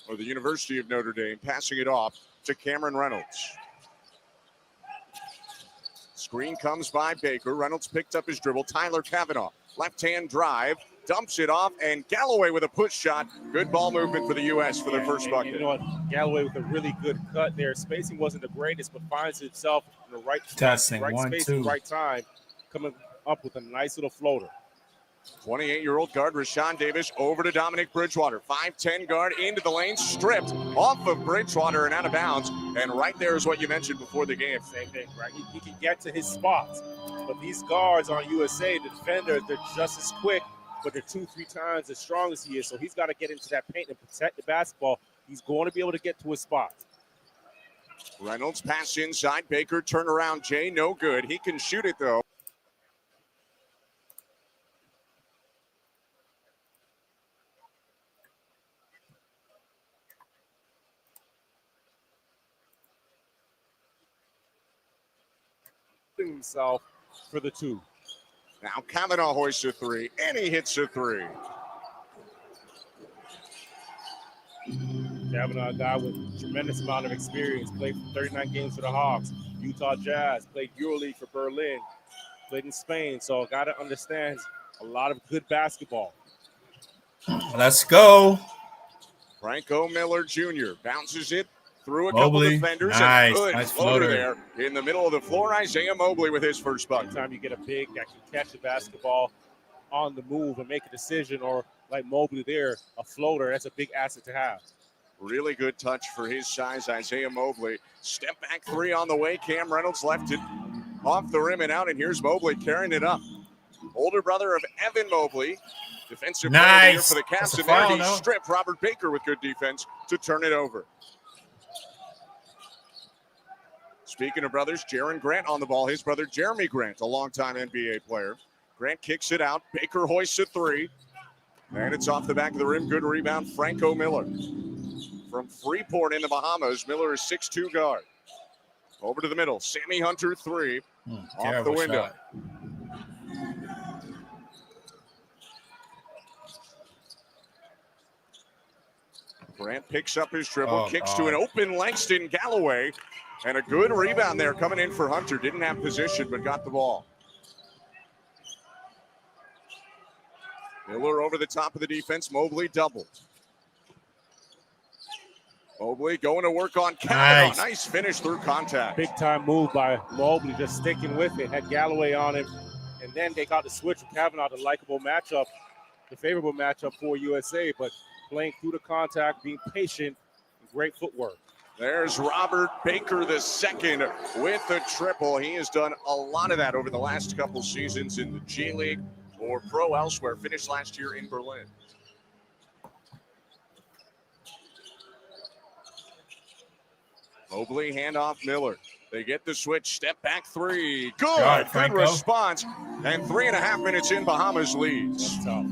of the University of Notre Dame, passing it off to Cameron Reynolds. Screen comes by Baker. Reynolds picked up his dribble. Tyler Kavanaugh, left-hand drive, dumps it off, and Galloway with a push shot. Good ball movement for the U.S. for their first bucket. And you know what? Galloway with a really good cut there. Spacing wasn't the greatest, but finds himself in the right space, right time, coming up with a nice little floater. 28-year-old guard Rashawn Davis over to Dominic Bridgewater. 5'10 guard into the lane, stripped off of Bridgewater and out of bounds. And right there is what you mentioned before the game. Same thing, right? He can get to his spots. But these guards on USA, the defenders, they're just as quick, but they're 2-3 times as strong as he is. So he's got to get into that paint and protect the basketball. He's going to be able to get to his spot. Reynolds pass inside. Baker turn around. Jay, no good. He can shoot it, though. Himself for the two. Now Kavanaugh hoists a three, and he hits a three. Kavanaugh, a guy with a tremendous amount of experience, played for 39 games for the Hawks, Utah Jazz, played EuroLeague for Berlin, played in Spain, so a guy that understands a lot of good basketball. Let's go. Franco Miller Jr. bounces it through a couple defenders. Nice, and good nice floater floater there in the middle of the floor. Isaiah Mobley with his first bucket. Anytime you get a big that can catch the basketball on the move and make a decision, or like Mobley there, a floater, that's a big asset to have. Really good touch for his size, Isaiah Mobley. Step back three on the way. Cam Reynolds left it off the rim and out, and here's Mobley carrying it up. Older brother of Evan Mobley. Defensive player for the Cavs, and there he stripped Robert Baker with good defense to turn it over. Speaking of brothers, Jaren Grant on the ball. His brother Jeremy Grant, a longtime NBA player. Grant kicks it out. Baker hoists a three. And it's off the back of the rim. Good rebound, Franco Miller. From Freeport in the Bahamas, Miller is 6'2 guard. Over to the middle. Sammy Hunter three. Off the window. Shot. Grant picks up his dribble, kicks to an open Langston Galloway, and a good rebound there coming in for Hunter. Didn't have position, but got the ball. Miller over the top of the defense. Mobley doubled. Mobley going to work on Kavanaugh. Nice finish through contact. Big time move by Mobley, just sticking with it. Had Galloway on him, and then they got the switch with Kavanaugh, the likable matchup, the favorable matchup for USA, but playing through the contact, being patient, great footwork. There's Robert Baker II with the triple. He has done a lot of that over the last couple seasons in the G League or pro elsewhere. Finished last year in Berlin. Mobley, handoff Miller. They get the switch, step back three. Good response. And 3.5 minutes in, Bahamas leads. That's tough.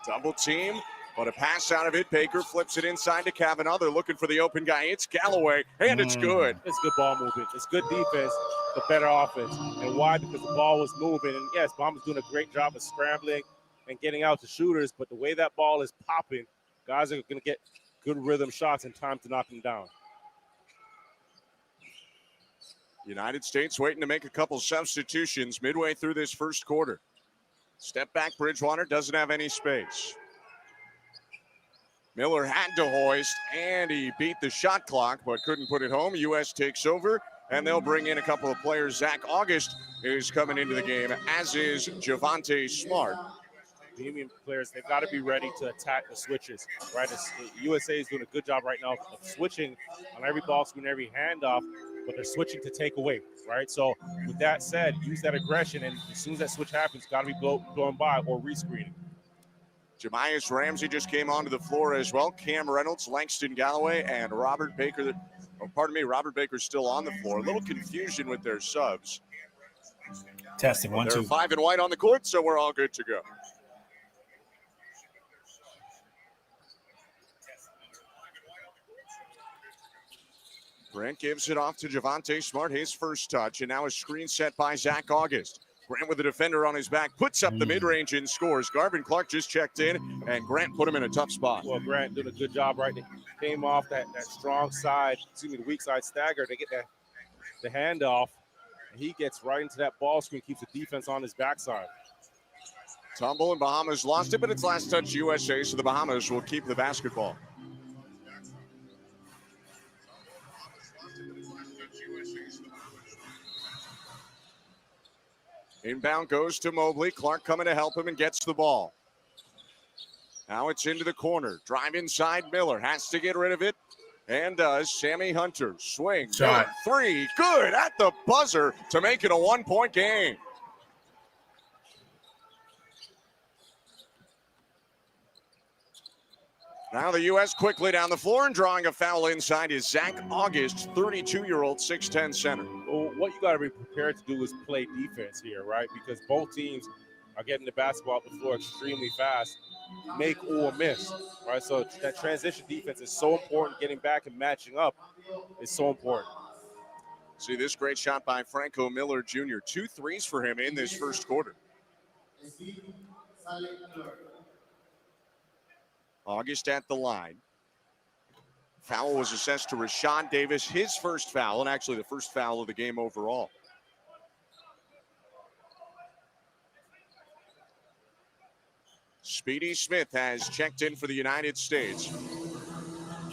Double team, but a pass out of it. Baker flips it inside to Kavanaugh. They're looking for the open guy. It's Galloway, and it's good. It's good ball movement. It's good defense, but better offense. And why? Because the ball was moving. And yes, Bahamas doing a great job of scrambling and getting out to shooters, but the way that ball is popping, guys are going to get good rhythm shots and time to knock them down. United States waiting to make a couple substitutions midway through this first quarter. Step back, Bridgewater doesn't have any space. Miller had to hoist, and he beat the shot clock, but couldn't put it home. U.S. takes over, and they'll bring in a couple of players. Zach August is coming into the game, as is Javonte Smart. The Union players, they've got to be ready to attack the switches, right? USA is doing a good job right now of switching on every ball screen, every handoff, but they're switching to take away, right? So with that said, use that aggression, and as soon as that switch happens, got to be blown by or rescreening. Jamias Ramsey just came onto the floor as well. Cam Reynolds, Langston Galloway, and Robert Baker. Robert Baker's still on the floor. A little confusion with their subs. Testing 1, 2. They're 5 and white on the court, so we're all good to go. Brent gives it off to Javonte Smart, his first touch, and now a screen set by Zach August. Grant with the defender on his back, puts up the mid-range and scores. Garvin Clark just checked in, and Grant put him in a tough spot. Well, Grant doing a good job right there. Came off that strong side, the weak side stagger to get the handoff. And he gets right into that ball screen, keeps the defense on his backside. Tumble and Bahamas lost it, but it's last touch USA, so the Bahamas will keep the basketball. Inbound goes to Mobley. Clark coming to help him and gets the ball. Now it's into the corner. Drive inside. Miller has to get rid of it and does. Sammy Hunter swing. Shot. Miller, 3. Good at the buzzer to make it a 1-point game. Now the U.S. quickly down the floor and drawing a foul inside is Zach August, 32-year-old, 6'10 center. Well, what you got to be prepared to do is play defense here, right? Because both teams are getting the basketball off the floor extremely fast, make or miss, right? So that transition defense is so important. Getting back and matching up is so important. See this great shot by Franco Miller Jr. 2 threes for him in this first quarter. August at the line. Foul was assessed to Rashawn Davis, his first foul, and actually the first foul of the game overall. Speedy Smith has checked in for the United States.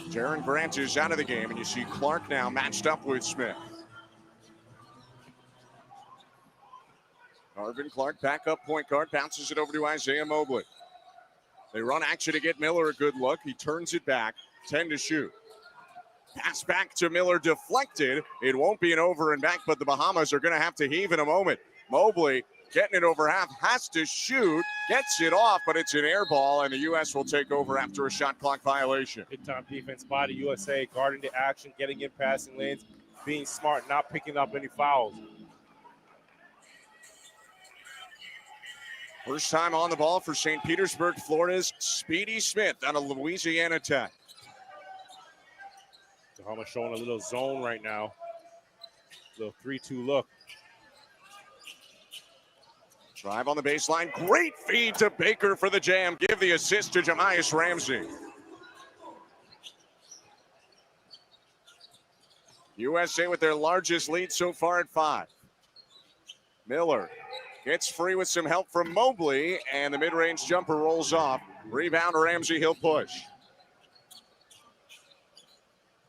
Jaren Grant is out of the game, and you see Clark now matched up with Smith. Garvin Clark, backup point guard, bounces it over to Isaiah Mobley. They run action to get Miller a good look. He turns it back, 10 to shoot. Pass back to Miller, deflected. It won't be an over and back, but the Bahamas are going to have to heave in a moment. Mobley getting it over half, has to shoot, gets it off, but it's an air ball, and the U.S. will take over after a shot clock violation. Big-time defense by the USA, guarding the action, getting in passing lanes, being smart, not picking up any fouls. First time on the ball for St. Petersburg, Florida's Speedy Smith out of Louisiana Tech. Bahamas showing a little zone right now. Little 3-2 look. Drive on the baseline. Great feed to Baker for the jam. Give the assist to Jamias Ramsey. USA with their largest lead so far at 5. Miller gets free with some help from Mobley, and the mid-range jumper rolls off. Rebound Ramsey, he'll push.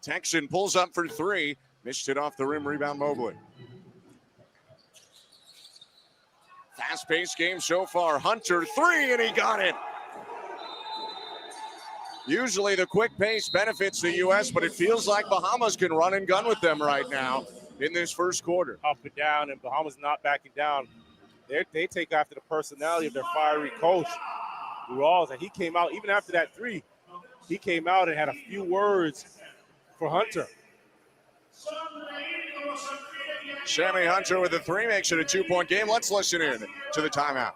Texan pulls up for 3. Missed it off the rim, rebound Mobley. Fast-paced game so far. Hunter, 3, and he got it. Usually the quick pace benefits the U.S., but it feels like Bahamas can run and gun with them right now in this first quarter. Up and down, and Bahamas not backing down. They take after the personality of their fiery coach, Rawls, and he came out, even after that 3, he came out and had a few words for Hunter. Sammy Hunter with a 3 makes it a 2-point game. Let's listen in to the timeout.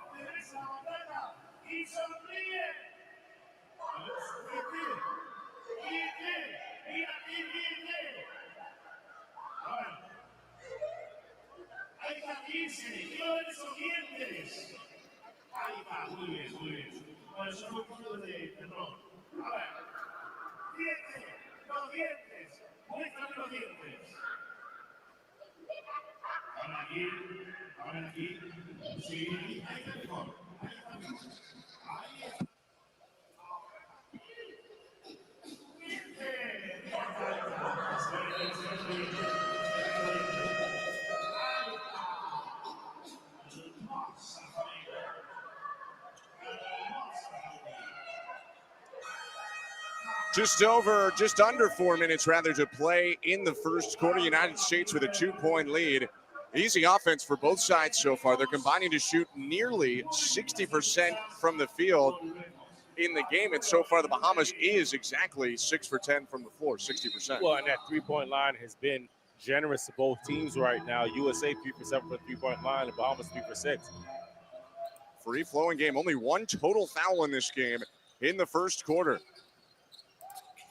Just under 4 minutes rather to play in the first quarter. United States with a 2-point lead. Easy offense for both sides so far. They're combining to shoot nearly 60% from the field in the game. And so far the Bahamas is exactly 6 for 10 from the floor, 60%. Well, and that 3-point line has been generous to both teams right now. USA 3 for 7 from the 3-point line, and Bahamas 3 for 6. Free flowing game. Only 1 total foul in this game in the first quarter.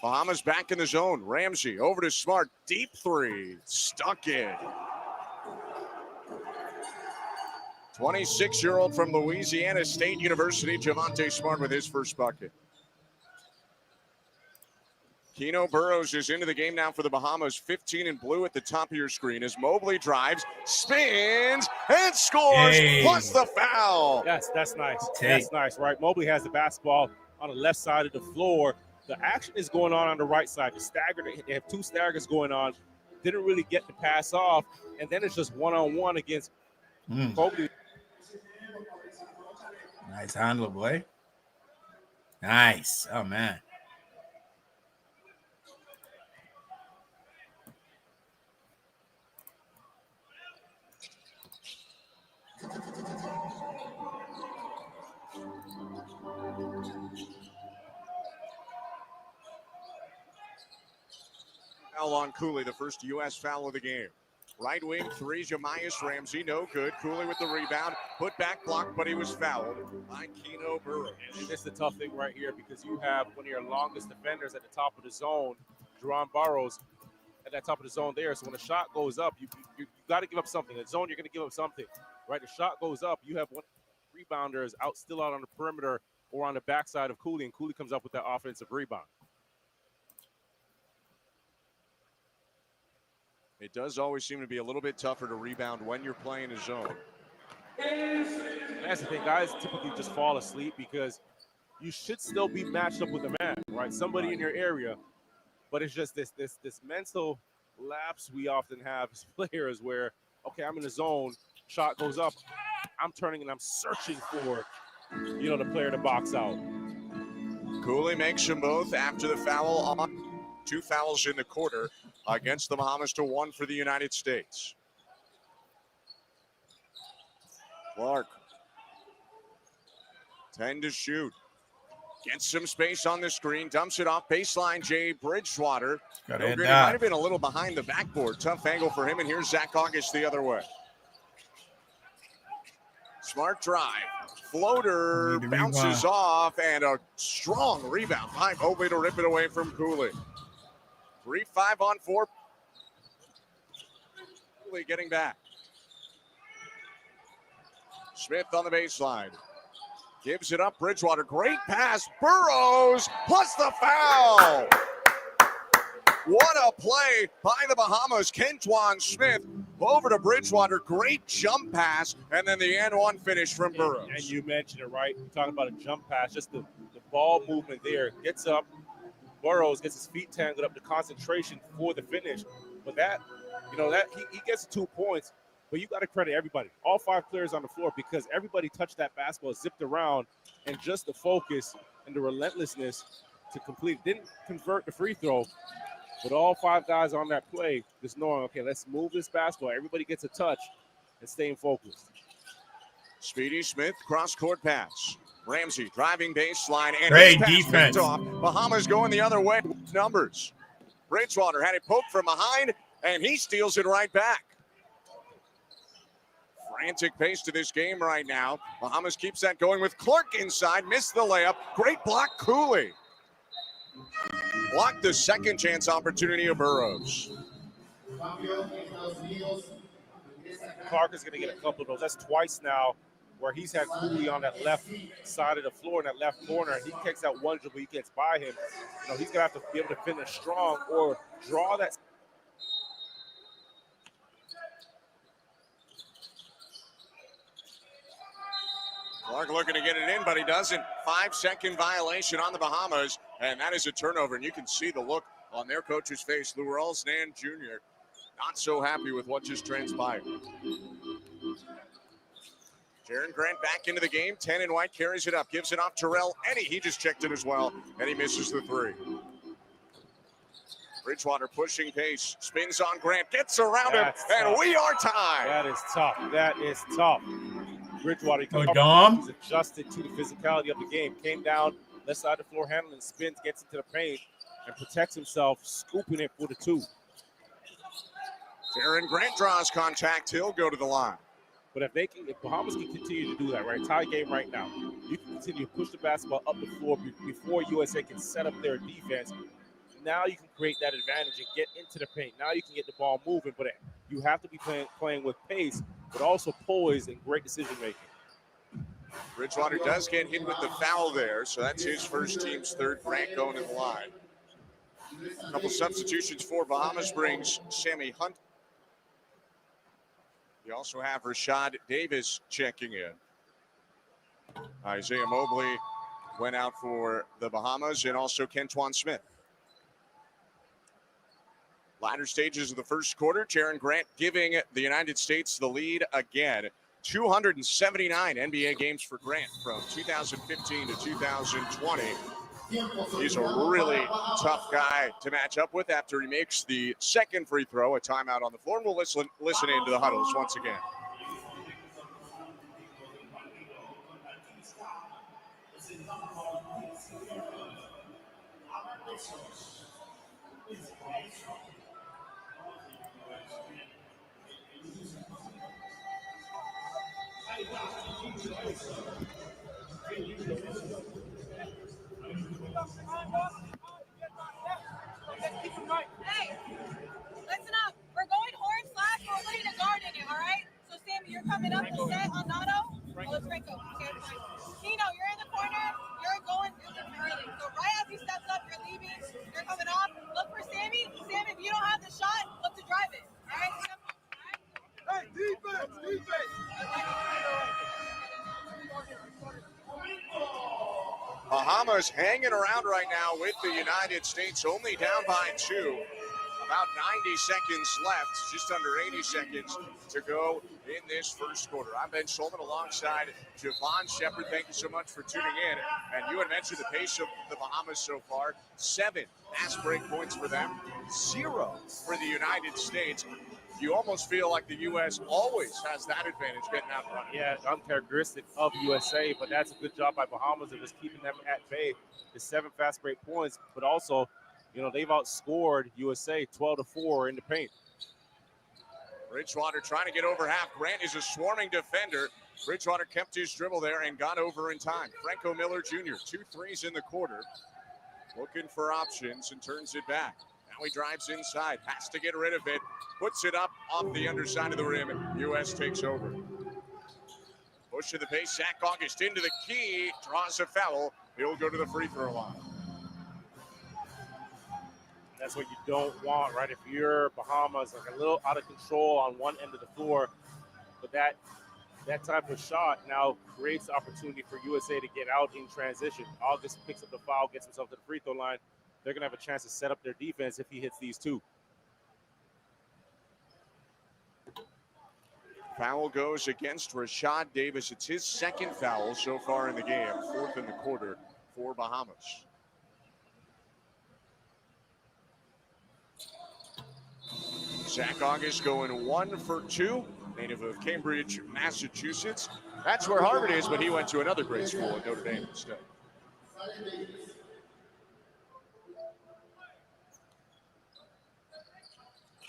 Bahamas back in the zone. Ramsey over to Smart. Deep 3. Stuck in. 26-year-old from Louisiana State University, Javonte Smart with his first bucket. Keno Burrows is into the game now for the Bahamas. 15 in blue at the top of your screen as Mobley drives, spins, and scores, plus the foul. Yes, that's nice. Take. That's nice, right? Mobley has the basketball on the left side of the floor. The action is going on the right side. The stagger, they have two staggers going on. Didn't really get the pass off, and then it's just one-on-one against Mobley. Nice handle, boy. Nice. Oh, man. Foul on Cooley, the first U.S. foul of the game. Right wing three, Jamias Ramsey, no good. Cooley with the rebound, put back block, but he was fouled by Keno Burrows. And this is the tough thing right here because you have one of your longest defenders at the top of the zone, Jerron Burrows, at that top of the zone there. So when the shot goes up, you got to give up something. In the zone, you're going to give up something, right? The shot goes up, you have one rebounders still out on the perimeter or on the backside of Cooley, and Cooley comes up with that offensive rebound. It does always seem to be a little bit tougher to rebound when you're playing a zone. And that's the thing, guys typically just fall asleep because you should still be matched up with a man, right? Somebody in your area, but it's just this mental lapse we often have as players where, okay, I'm in the zone, shot goes up, I'm turning and I'm searching for, the player to box out. Cooley makes them both after the foul on. 2 fouls in the quarter against the Bahamas to 1 for the United States. Clark. 10 to shoot. Gets some space on the screen, dumps it off baseline. Jay Bridgewater. No good. He might have been a little behind the backboard. Tough angle for him, and here's Zach August the other way. Smart drive. Floater bounces off, and a strong rebound by Mobley to rip it away from Cooley. 3-5 on 4. Cooley getting back. Smith on the baseline. Gives it up. Bridgewater. Great pass. Burrows plus the foul. What a play by the Bahamas. Kentwan Smith over to Bridgewater. Great jump pass. And then the and one finish from Burrows. And you mentioned it, right? You're talking about a jump pass. Just the ball movement there. Gets up. Burrows gets his feet tangled up, the concentration for the finish. But he gets 2 points, but you got to credit everybody, all 5 players on the floor, because everybody touched that basketball, zipped around, and just the focus and the relentlessness to complete. Didn't convert the free throw, but all 5 guys on that play just knowing, okay, let's move this basketball. Everybody gets a touch and staying focused. Speedy Smith, cross-court pass. Ramsey driving baseline and great defense. Off. Bahamas going the other way with numbers. Bridgewater had it poked from behind, and he steals it right back. Frantic pace to this game right now. Bahamas keeps that going with Clark inside. Missed the layup. Great block, Cooley. Blocked the second chance opportunity of Burrows. Clark is going to get a couple of those. That's twice now where he's had Cooley on that left side of the floor in that left corner. He kicks that one dribble, he gets by him. He's going to have to be able to finish strong or draw that. Clark looking to get it in, but he doesn't. 5-second violation on the Bahamas, and that is a turnover. And you can see the look on their coach's face. Lurel Snan Jr. not so happy with what just transpired. Jaron Grant back into the game. 10 in white, carries it up, gives it off Terrell Eddy. He just checked it as well, and he misses the 3. Bridgewater pushing pace, spins on Grant, gets around him, and we are tied. That is tough. That is tough. Bridgewater Dom. He's adjusted to the physicality of the game. Came down, left side of the floor, handling, spins, gets into the paint, and protects himself, scooping it for the 2. Jaron Grant draws contact. He'll go to the line. But if Bahamas can continue to do that, right, tie game right now, you can continue to push the basketball up the floor before USA can set up their defense. Now you can create that advantage and get into the paint. Now you can get the ball moving, but you have to be playing with pace but also poised and great decision making. Bridgewater does get hit with the foul there, so that's his first team's third. Grant going in the line. A couple substitutions for Bahamas brings Sammy Hunt. You also have Rashad Davis checking in. Isaiah Mobley went out for the Bahamas, and also Kentwan Smith. Latter stages of the first quarter, Jaron Grant giving the United States the lead again. 279 NBA games for Grant from 2015 to 2020. He's a really tough guy to match up with after he makes the second free throw. A timeout on the floor, and we'll listen into the huddles once again. Hey, listen up. We're going horn slash, we're putting a guard in it, all right? So, Sammy, you're coming up to set on Nato. Oh, it's Franco. Okay, fine. Kino, you're in the corner. You're going early. So, right as he steps up, you're leaving. You're coming off. Look for Sammy. Sammy, if you don't have the shot, look to drive it. All right? Hey, defense! Bahamas hanging around right now with the United States, only down by 2. About 90 seconds left, just under 80 seconds to go in this first quarter. I'm Ben Schulman alongside Javon Shepard. Thank you so much for tuning in. And you had mentioned the pace of the Bahamas so far. 7 fast break points for them, 0 for the United States. You almost feel like the U.S. always has that advantage getting out front. Yeah, uncharacteristic of USA, but that's a good job by Bahamas of just keeping them at bay. The 7 fast break points, but also, you know, they've outscored USA 12-4 in the paint. Bridgewater trying to get over half. Grant is a swarming defender. Bridgewater kept his dribble there and got over in time. Franco Miller Jr., 2 threes in the quarter. Looking for options and turns it back. Now he drives inside, has to get rid of it, puts it up off the underside of the rim. U.S. takes over. Push to the pace, Zach August into the key, draws a foul. He'll go to the free throw line. That's what you don't want, right? If you're Bahamas, like a little out of control on one end of the floor, but that type of shot now creates the opportunity for USA to get out in transition. August picks up the foul, gets himself to the free throw line. They're going to have a chance to set up their defense if he hits these 2. Foul goes against Rashad Davis. It's his second foul so far in the game, 4th in the quarter for Bahamas. Zach August going 1 for 2, native of Cambridge, Massachusetts. That's where Harvard is, but he went to another great school at Notre Dame instead.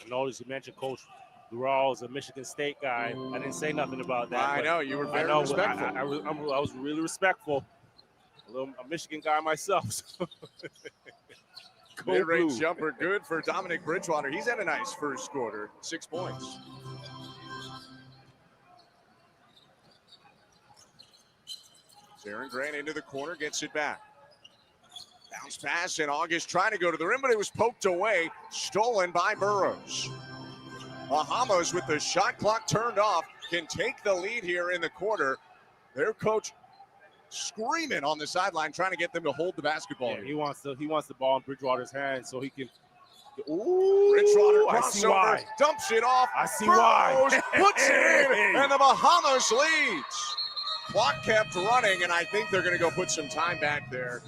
I noticed you mentioned Coach Rawls, a Michigan State guy. I didn't say nothing about that. I know, you were very respectful. I was really respectful. A Michigan guy myself. Mid-range jumper good for Dominic Bridgewater. He's had a nice first quarter, 6 points. Jaron Grant into the corner, gets it back. Bounce pass, and August trying to go to the rim, but it was poked away, stolen by Burrows. Bahamas, with the shot clock turned off, can take the lead here in the quarter. Their coach screaming on the sideline, trying to get them to hold the basketball. Yeah, he wants the ball in Bridgewater's hands so he can. Ooh, Bridgewater I see crossover, why. dumps it off. I see Burrows why. puts it in, and the Bahamas leads. Clock kept running, and I think they're going to go put some time back there.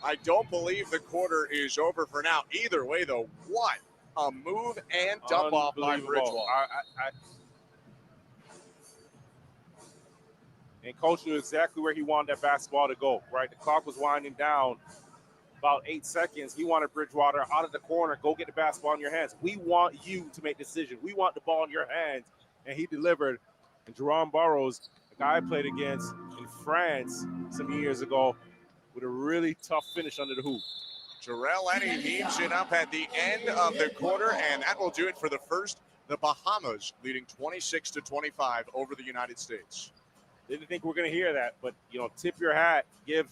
I don't believe the quarter is over for now. Either way, though, what a move and dump off by Bridgewater. And Coach knew exactly where he wanted that basketball to go, right? The clock was winding down about 8 seconds. He wanted Bridgewater out of the corner, go get the basketball in your hands. We want you to make decisions. We want the ball in your hands. And he delivered. And Jerome Burrows, a guy I played against in France some years ago, with a really tough finish under the hoop. Jarrell Eddy heaves it up at the end of the quarter, and that will do it for the first The Bahamas leading 26-25 over the United States. Didn't think we're going to hear that, but, tip your hat, give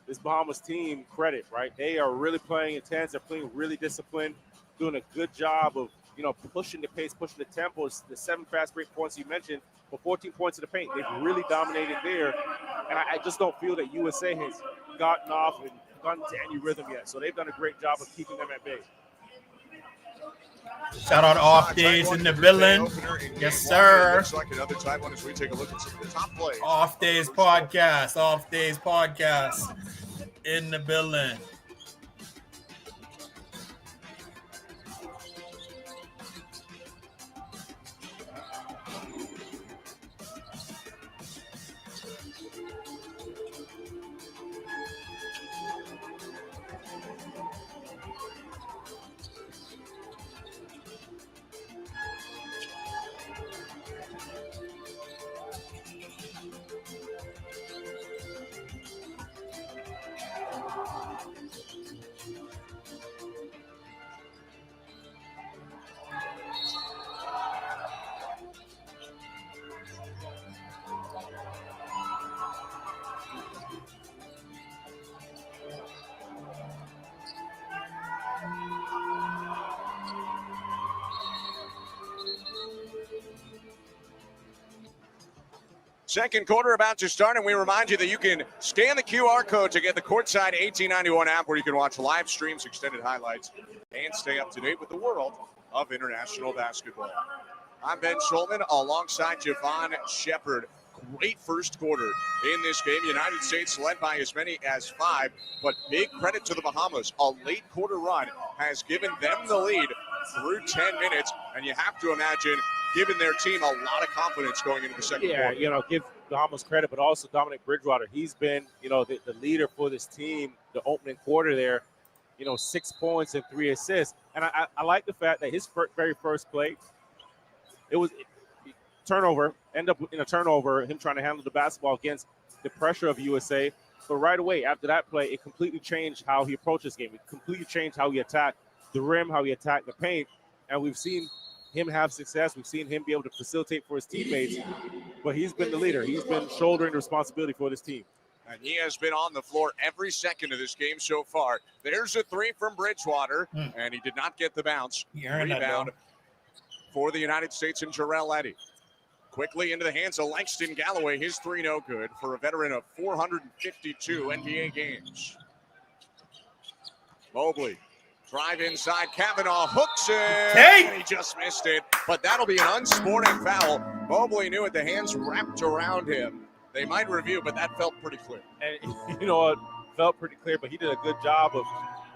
this Bahamas team credit, right? They are really playing intense. They're playing really disciplined, doing a good job of, pushing the pace, pushing the tempo. The 7 fast break points you mentioned, but 14 points in the paint. They've really dominated there, and I just don't feel that USA has gotten off and gotten to any rhythm yet. So they've done a great job of keeping them at bay. Shout out Off Days in the building. Yes, sir. Looks like another tight one as we take a look at some of the top plays. Off Days podcast. Off Days podcast in the building. Second quarter about to start, and we remind you that you can scan the QR code to get the Courtside 1891 app where you can watch live streams, extended highlights, and stay up to date with the world of international basketball. I'm Ben Schultman alongside Javon Shepard. Great first quarter in this game. United States led by as many as 5, but big credit to the Bahamas. A late quarter run has given them the lead through 10 minutes, and you have to imagine giving their team a lot of confidence going into the second quarter. Yeah, give Bahamas credit, but also Dominic Bridgewater. He's been, the leader for this team the opening quarter there, 6 points and 3 assists. And I like the fact that his very first play, it was turnover, end up in a turnover, him trying to handle the basketball against the pressure of USA. But right away, after that play, it completely changed how he approached this game. It completely changed how he attacked the rim, how he attacked the paint. And we've seen him have success. We've seen him be able to facilitate for his teammates, but he's been the leader. He's been shouldering the responsibility for this team. And he has been on the floor every second of this game so far. There's a 3 from Bridgewater, and he did not get the bounce. Rebound for the United States and Jarrell Eddy. Quickly into the hands of Langston Galloway. His 3 no good for a veteran of 452 NBA games. Mobley. Drive inside, Kavanaugh hooks it, and he just missed it. But that'll be an unsporting foul. Mobley knew it, the hands wrapped around him. They might review, but that felt pretty clear. And it felt pretty clear, but he did a good job of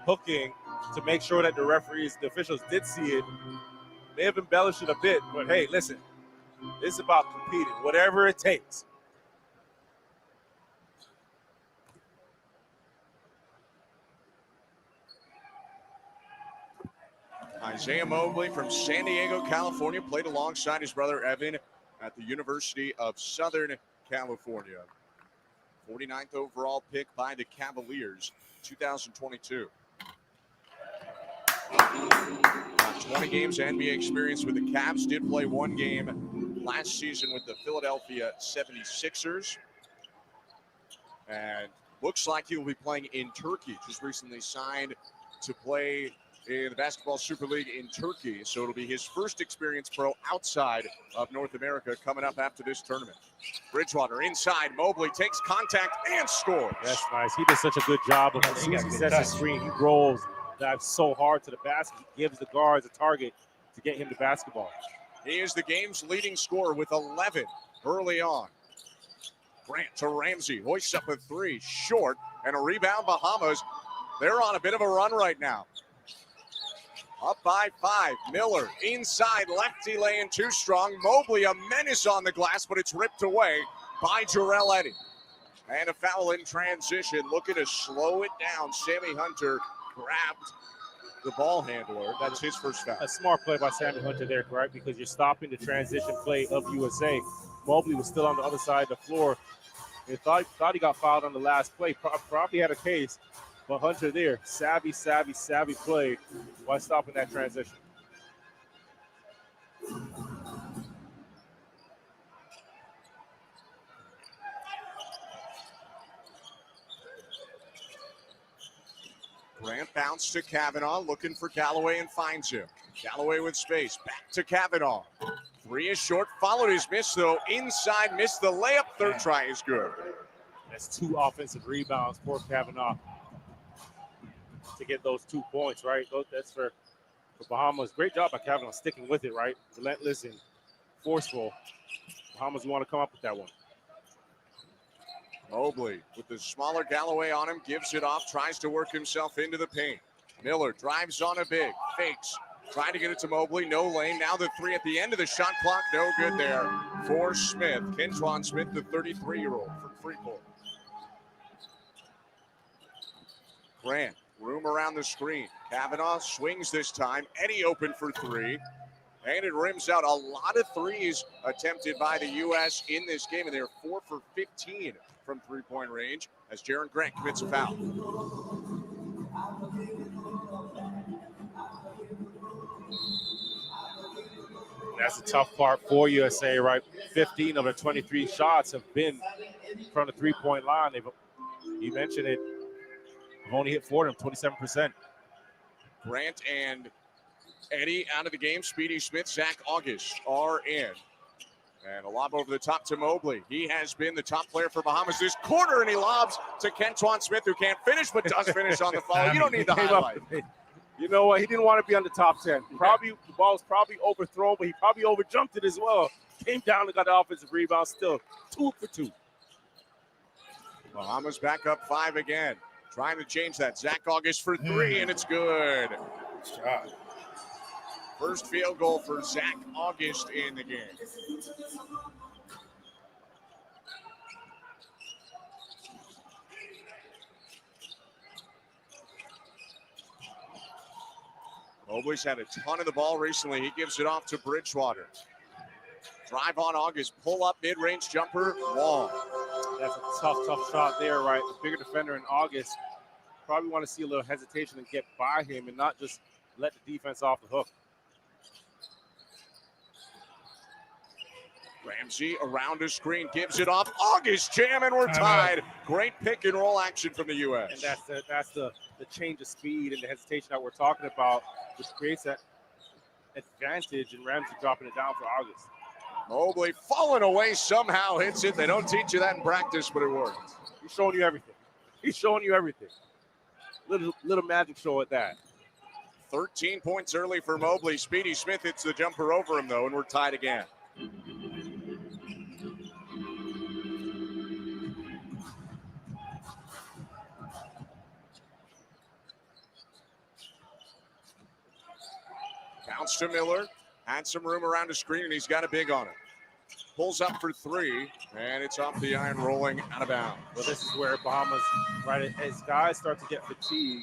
hooking to make sure that the officials did see it. They have embellished it a bit, but hey, listen, this is about competing, whatever it takes. Isaiah Mobley from San Diego, California, played alongside his brother Evan at the University of Southern California. 49th overall pick by the Cavaliers, 2022. 20 games NBA experience with the Cavs. Did play 1 game last season with the Philadelphia 76ers. And looks like he will be playing in Turkey. Just recently signed to play in the Basketball Super League in Turkey. So it'll be his first experience pro outside of North America coming up after this tournament. Bridgewater inside. Mobley takes contact and scores. That's nice. He did such a good job of as soon as he sets the screen, he rolls, dives so hard to the basket. He gives the guards a target to get him the basketball. He is the game's leading scorer with 11 early on. Grant to Ramsey. Hoists up a 3. Short. And a rebound. Bahamas. They're on a bit of a run right now. Up by 5. Miller inside, lefty laying too strong. Mobley a menace on the glass, but it's ripped away by Jarrell Eddy. And a foul in transition, looking to slow it down. Sammy Hunter grabbed the ball handler. That's his first foul. A smart play by Sammy Hunter there, right? Because you're stopping the transition play of USA. Mobley was still on the other side of the floor. He thought he got fouled on the last play. Probably had a case. But Hunter there, savvy play while stopping that transition. Grant bounce to Kavanaugh, looking for Galloway and finds him. Galloway with space, back to Kavanaugh. Three is short, followed his miss though. Inside, missed the layup. Third try is good. That's 2 offensive rebounds for Kavanaugh to get those 2 points, right? That's for Bahamas. Great job by Kavanaugh sticking with it, right? Relentless and forceful. Bahamas, you want to come up with that one. Mobley with the smaller Galloway on him, gives it off, tries to work himself into the paint. Miller drives on a big, fakes, trying to get it to Mobley, no lane. Now the three at the end of the shot clock, no good there for Smith. Kentron Smith, the 33-year-old from Freeport. Grant, room around the screen. Kavanaugh swings this time. Eddie open for three. And it rims out. A lot of threes attempted by the U.S. in this game, and they're 4 for 15 from three-point range as Jaren Grant commits a foul. That's the tough part for USA, right? 15 of the 23 shots have been from the three-point line. You mentioned it. They've only hit 4 of them, 27%. Grant and Eddie out of the game. Speedy Smith, Zach August are in. And a lob over the top to Mobley. He has been the top player for Bahamas this quarter, and he lobs to Kentron Smith, who can't finish, but does finish on the follow. You don't need the highlight. You know what? He didn't want to be on the top 10. Probably the ball was probably overthrown, but he probably overjumped it as well. Came down and got the offensive rebound. Still 2 for 2. Bahamas back up 5 again. Trying to change that. Zach August for 3, and it's good. Shot. First field goal for Zach August in the game. Mobley's had a ton of the ball recently. He gives it off to Bridgewater. Drive on August, pull up, mid-range jumper, long. That's a tough shot there, right? The bigger defender in August. Probably want to see a little hesitation and get by him and not just let the defense off the hook. Ramsey around his screen, gives it off. August jam, and we're tied. Great pick and roll action from the U.S. And that's the change of speed and the hesitation that we're talking about, which creates that advantage, and Ramsey dropping it down for August. Mobley falling away somehow, hits it. They don't teach you that in practice, but it worked. He's showing you everything. He's showing you everything. Little magic show at that. 13 points early for Mobley. Speedy Smith hits the jumper over him, though, and we're tied again. Bounce to Miller. Had some room around the screen, and he's got a big on it. Pulls up for 3, and it's off the iron, rolling out of bounds. Well, this is where Bahamas, right, as guys start to get fatigued,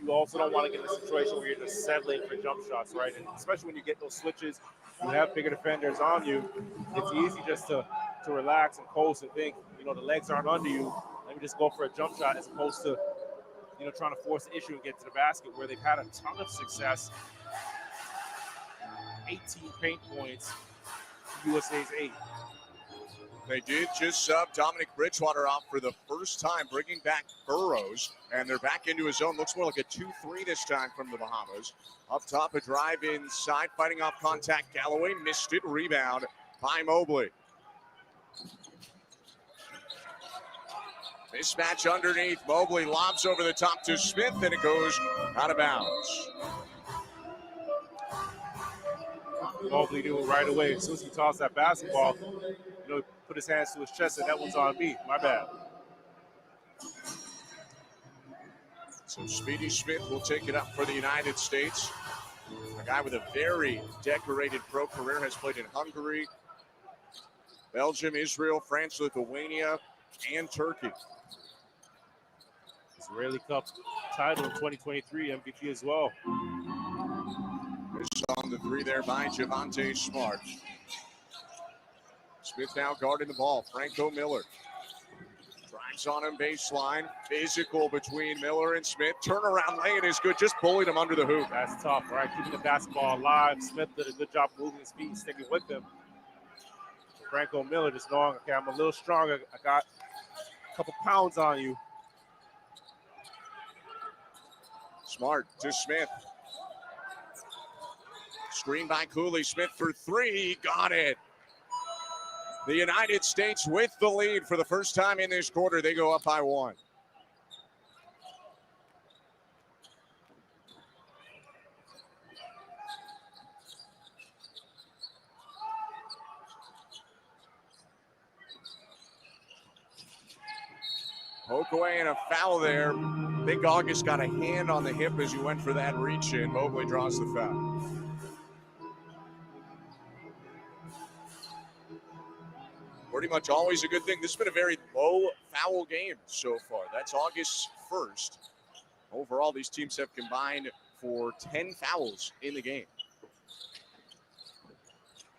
you also don't want to get in a situation where you're just settling for jump shots, right? And especially when you get those switches, you have bigger defenders on you, it's easy just to relax and coast and think, the legs aren't under you. Let me just go for a jump shot as opposed to, trying to force the issue and get to the basket, where they've had a ton of success. 18 paint points, USA's 8. They did just sub Dominic Bridgewater off for the first time, bringing back Burrows, and they're back into his zone. Looks more like a 2-3 this time from the Bahamas. Up top, a drive inside, fighting off contact. Galloway missed it. Rebound by Mobley. Mismatch underneath. Mobley lobs over the top to Smith, and it goes out of bounds. Mobley knew it right away. As soon as he tossed that basketball, put his hands to his chest, and that one's on me. My bad. So Speedy Smith will take it up for the United States. A guy with a very decorated pro career, has played in Hungary, Belgium, Israel, France, Lithuania, and Turkey. Israeli Cup title in 2023, MVP as well. On the 3 there by Javonte Smart. Smith now guarding the ball. Franco Miller drives on him baseline. Physical between Miller and Smith. Turnaround laying is good. Just bullied him under the hoop. That's tough, right? Keeping the basketball alive. Smith did a good job moving his feet and sticking with him. Franco Miller just knowing, okay, I'm a little stronger. I got a couple pounds on you. Smart to Smith. Screen by Cooley. Smith for three. Got it. The United States with the lead for the first time in this quarter. They go up by one. Poke away and a foul there. I think August got a hand on the hip as he went for that reach in. Mobley draws the foul. Pretty much always a good thing. This has been a very low foul game so far. That's August's first. Overall, these teams have combined for 10 fouls in the game.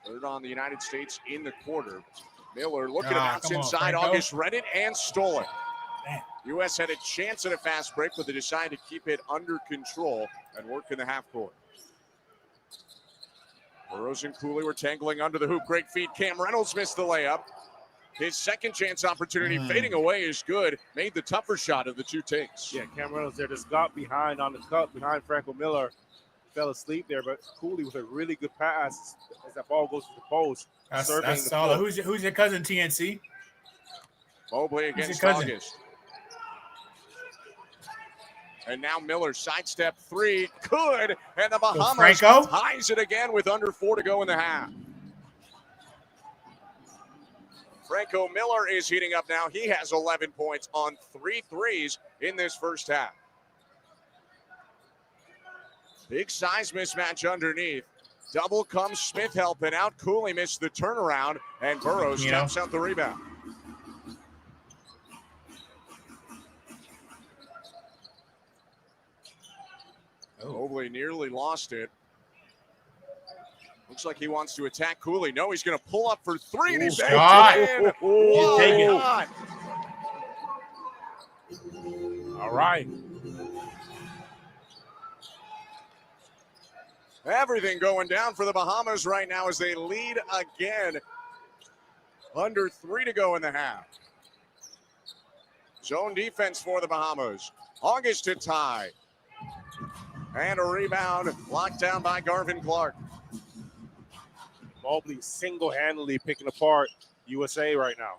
Third on the United States in the quarter. Miller looking to bounce inside. August read it and stole it. Man. U.S. had a chance at a fast break, but they decided to keep it under control and work in the half court. Burrows and Cooley were tangling under the hoop. Great feed. Cam Reynolds missed the layup. His second chance opportunity fading away is good. Made the tougher shot of the two takes. Yeah, Cam Reynolds there just got behind on the cut behind Franco Miller. Fell asleep there, but Cooley with a really good pass as that ball goes to the post. That's solid. Who's your cousin, TNC? Mobley against August. And now Miller sidestep three. Good. And the Bahamas ties it again with under 4 to go in the half. Franco Miller is heating up now. He has 11 points on 3 threes in this first half. Big size mismatch underneath. Double comes Smith helping out. Cooley missed the turnaround, and Burrows taps out the rebound. Mobley nearly lost it. Looks like he wants to attack Cooley. No, he's going to pull up for three, and he banked it in. You take it. All right. Everything going down for the Bahamas right now as they lead again. Under 3 to go in the half. Zone defense for the Bahamas. August to tie. And a rebound locked down by Garvin Clark. Mobley single-handedly picking apart USA right now.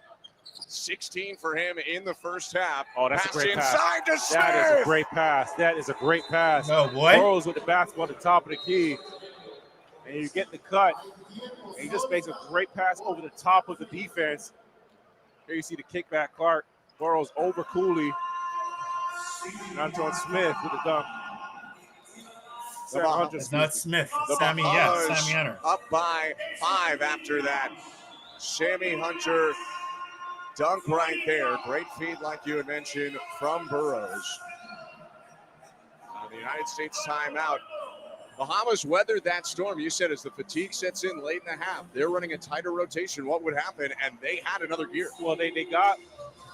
16 for him in the first half. Oh, that's pass a great pass. Inside to Smith. That is a great pass. That is a great pass. Oh, boy. Burrows with the basketball at the top of the key. And you get the cut. And he just makes a great pass over the top of the defense. Here you see the kickback. Clark. Burrows over Cooley. And Antoine Smith with the dunk. It's not Smith. The Sammy Hunter. Up by 5 after that. Sammy Hunter dunk right there. Great feed, like you had mentioned, from Burrows. The United States timeout. Bahamas weathered that storm. You said as the fatigue sets in late in the half, they're running a tighter rotation. What would happen? And they had another gear. Well, they got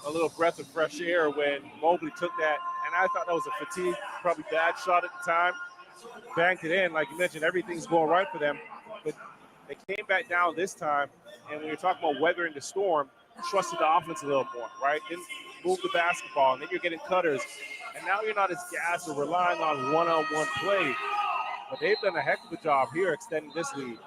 a little breath of fresh air when Mobley took that. And I thought that was a fatigue, probably bad shot at the time. Banked it in. Like you mentioned, everything's going right for them. But they came back down this time. And when you're talking about weathering the storm, trusted the offense a little more, right? Didn't move the basketball. And then you're getting cutters. And now you're not as gassed or relying on one-on-one play. But they've done a heck of a job here extending this lead.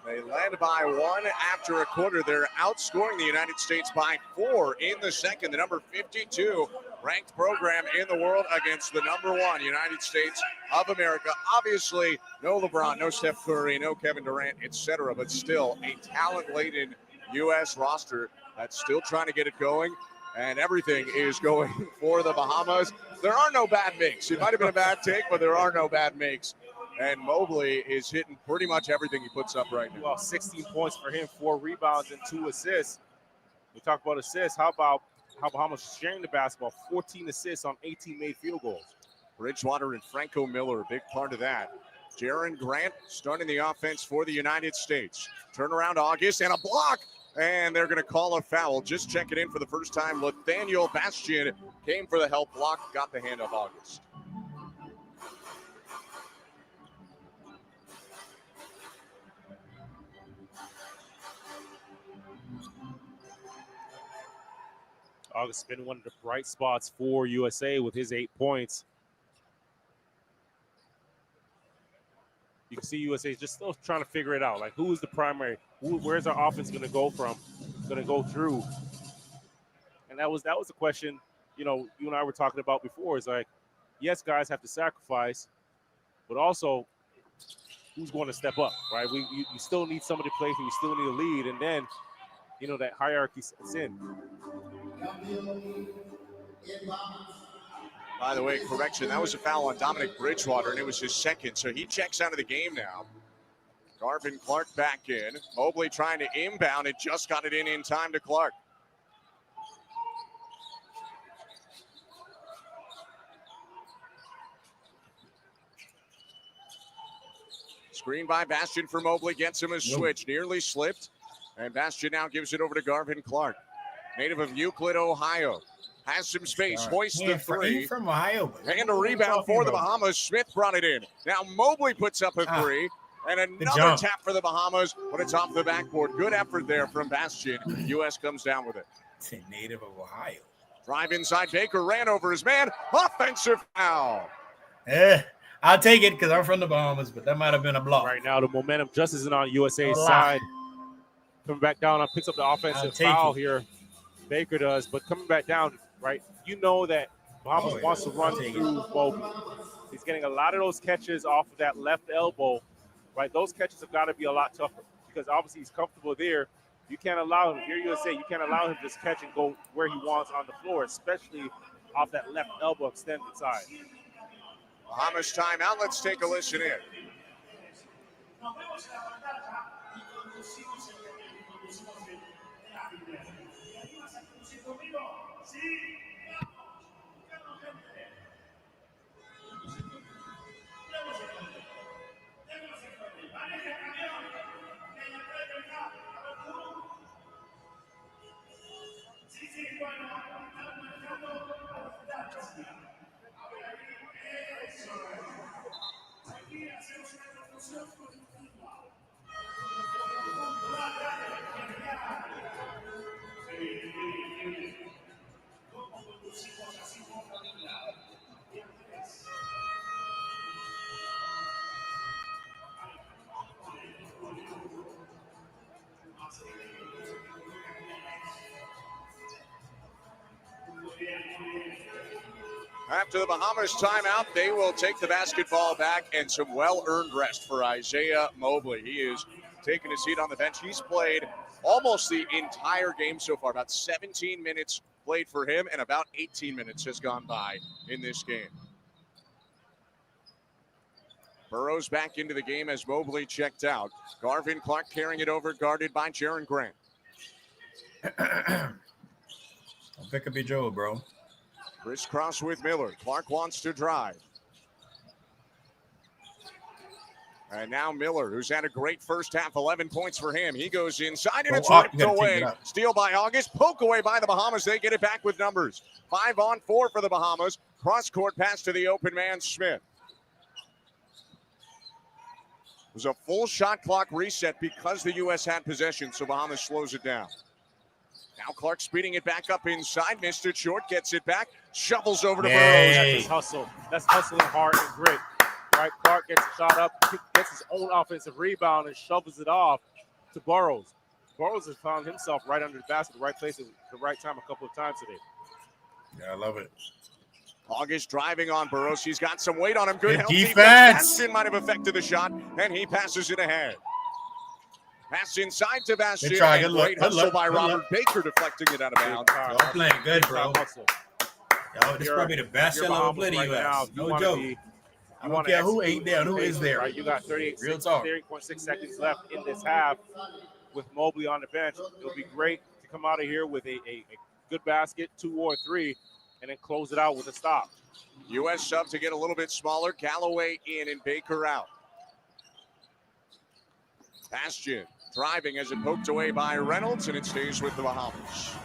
They led by 1 after a quarter. They're outscoring the United States by 4 in the second. The number 52 ranked program in the world against the number 1 United States of America. Obviously, no LeBron, no Steph Curry, no Kevin Durant, etc. But still a talent-laden U.S. roster that's still trying to get it going. And everything is going for the Bahamas. There are no bad makes. It might have been a bad take, but there are no bad makes. And Mobley is hitting pretty much everything he puts up right now. Well, 16 points for him, 4 rebounds and 2 assists. We talk about assists. How about how Bahamas sharing the basketball? 14 assists on 18 made field goals. Bridgewater and Franco Miller, a big part of that. Jaron Grant starting the offense for the United States. Turnaround August and a block. And they're going to call a foul. Just checking in for the first time. Nathaniel Bastian came for the help block, got the hand of August. August has been one of the bright spots for USA with his 8 points. You can see USA is just still trying to figure it out. Like, who is the primary? Where's our offense going to go through? And that was the question, you and I were talking about before. Is like, yes, guys have to sacrifice, but also who's going to step up, right? You still need somebody to play for. You still need a lead, and then that hierarchy sets in. By the way, correction, that was a foul on Dominic Bridgewater, and it was his second, so he checks out of the game now. Garvin Clark back in. Mobley trying to inbound. It just got it in time to Clark. Screen by Bastian for Mobley. Gets him a switch. Nearly slipped. And Bastian now gives it over to Garvin Clark. Native of Euclid, Ohio. Has some space. Hoists the three. From Ohio. And a rebound for the Bahamas. Smith brought it in. Now Mobley puts up a three. And another tap for the Bahamas, but it's off the backboard. Good effort there from Bastian. U.S. comes down with it. It's a native of Ohio. Drive inside. Baker ran over his man. Offensive foul. I'll take it because I'm from the Bahamas, but that might have been a block. Right now, the momentum just isn't on USA's side. Coming back down, picks up the offensive foul here. Baker does, but coming back down, right? You know that Bahamas wants to run through Mobley. He's getting a lot of those catches off of that left elbow, right? Those catches have got to be a lot tougher because obviously he's comfortable there. You can't allow him, if you're USA, you can't allow him to just catch and go where he wants on the floor, especially off that left elbow extended side. Bahamas timeout. Let's take a listen in. After the Bahamas timeout, they will take the basketball back and some well-earned rest for Isaiah Mobley. He is taking a seat on the bench. He's played almost the entire game so far. About 17 minutes played for him, and about 18 minutes has gone by in this game. Burrows back into the game as Mobley checked out. Garvin Clark carrying it over, guarded by Jaren Grant. Don't pick up your Joe, bro. Crisscross with Miller. Clark wants to drive. And now Miller, who's had a great first half, 11 points for him. He goes inside, and it's ripped away. Steal by August. Poke away by the Bahamas. They get it back with numbers. 5-on-4 for the Bahamas. Cross-court pass to the open man, Smith. It was a full shot clock reset because the U.S. had possession, so Bahamas slows it down. Now Clark speeding it back up inside. Missed it short. Gets it back. Shovels over to Burrows. That's his hustle. That's hustling hard and grit. Right? Clark gets a shot up, gets his own offensive rebound, and shovels it off to Burrows. Burrows has found himself right under the basket, the right place at the right time a couple of times today. Yeah, I love it. August driving on Burrows. He's got some weight on him. Good defense. Bastian might have affected the shot, and he passes it ahead. Pass inside to Bastian. Great hustle by Robert Baker, deflecting it out of bounds. Y'all playing good, bro. Yo, this is probably the best yellow play to you guys. No joke. I don't care who ain't there and who is there. Right? You got 38.6 seconds left in this half with Mobley on the bench. It'll be great to come out of here with a good basket, 2 or 3, and then close it out with a stop. U.S. sub to get a little bit smaller. Galloway in and Baker out. Bastian driving as it poked away by Reynolds, and it stays with the Bahamas.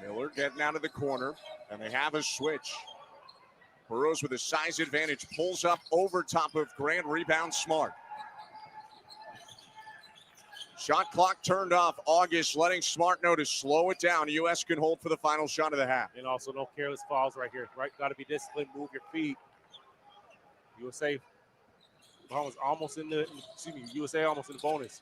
Miller getting out of the corner, and they have a switch. Burrows with a size advantage pulls up over top of Grant. Rebound Smart. Shot clock turned off. August letting Smart know to slow it down. U.S. can hold for the final shot of the half. And also no careless fouls right here. Right, got to be disciplined. Move your feet. USA Bahamas almost in the. USA almost in the bonus.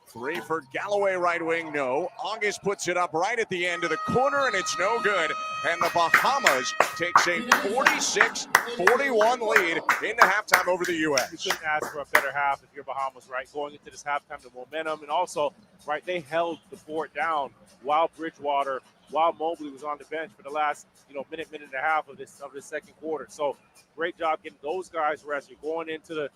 3 for Galloway, right wing, no. August puts it up right at the end of the corner, and it's no good. And the Bahamas takes a 46-41 lead into halftime over the U.S. You couldn't ask for a better half if you're Bahamas, right? Going into this halftime, the momentum, and also, right, they held the fort down while Bridgewater, while Mobley was on the bench for the last, minute and a half of this second quarter. So great job getting those guys rest. You're going into the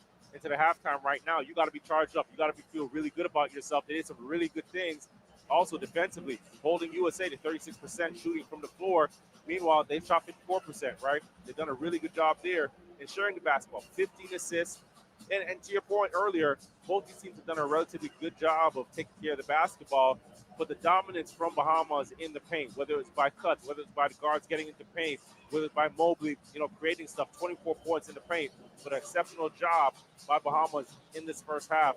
halftime right now. You got to be charged up. You got to feel really good about yourself. They did some really good things. Also defensively, holding USA to 36% shooting from the floor. Meanwhile, they've shot 54%, right? They've done a really good job there ensuring the basketball. 15 assists. And to your point earlier, both these teams have done a relatively good job of taking care of the basketball. But the dominance from Bahamas in the paint, whether it's by cuts, whether it's by the guards getting into paint, whether it's by Mobley, creating stuff, 24 points in the paint, but an exceptional job by Bahamas in this first half.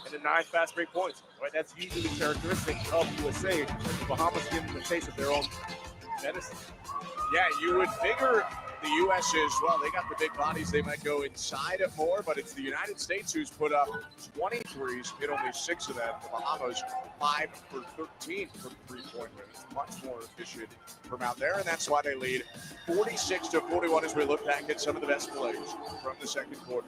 And the 9 fast break points, right? That's usually characteristic of USA. The Bahamas give them a taste of their own medicine. Yeah, you would figure the U.S. is, well, they got the big bodies. They might go inside it more, but it's the United States who's put up 23s, hit only 6 of them. The Bahamas, 5 for 13 from three-point range. Much more efficient from out there, and that's why they lead 46-41 as we look back at some of the best plays from the second quarter.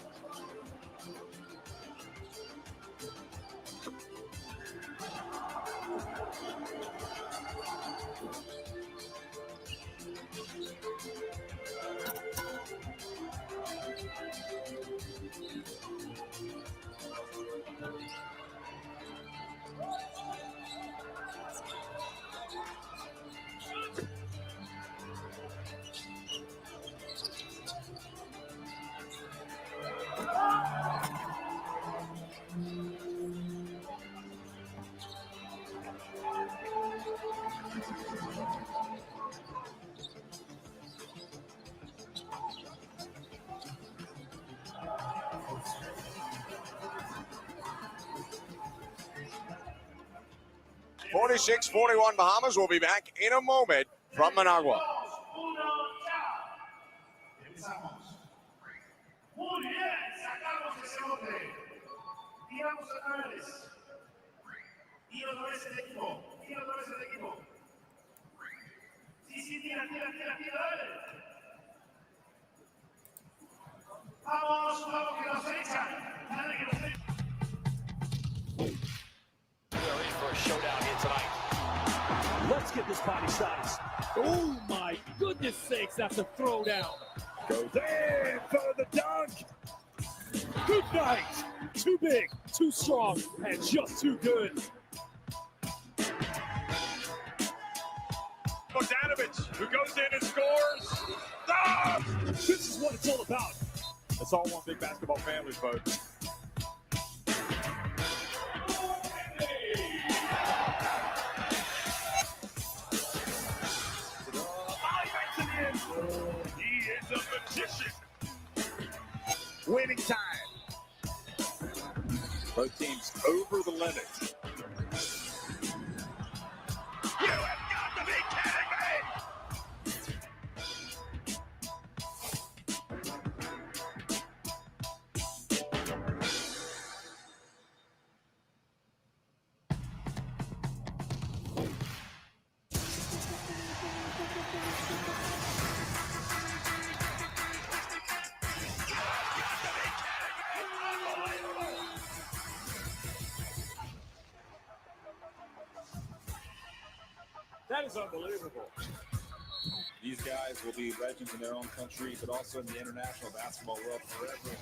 (46-41) Bahamas. Will be back in a moment from Managua. Let's get this body size. Oh my goodness sakes, that's a throwdown. Goes in for the dunk. Good night. Too big, too strong, and just too good. Bogdanovich, who goes in and scores. Ah! This is what it's all about. It's all one big basketball family, folks. He is a magician. Winning time. Both teams over the limit. You have got to be kidding me! That is unbelievable. These guys will be legends in their own country, but also in the international basketball world forever.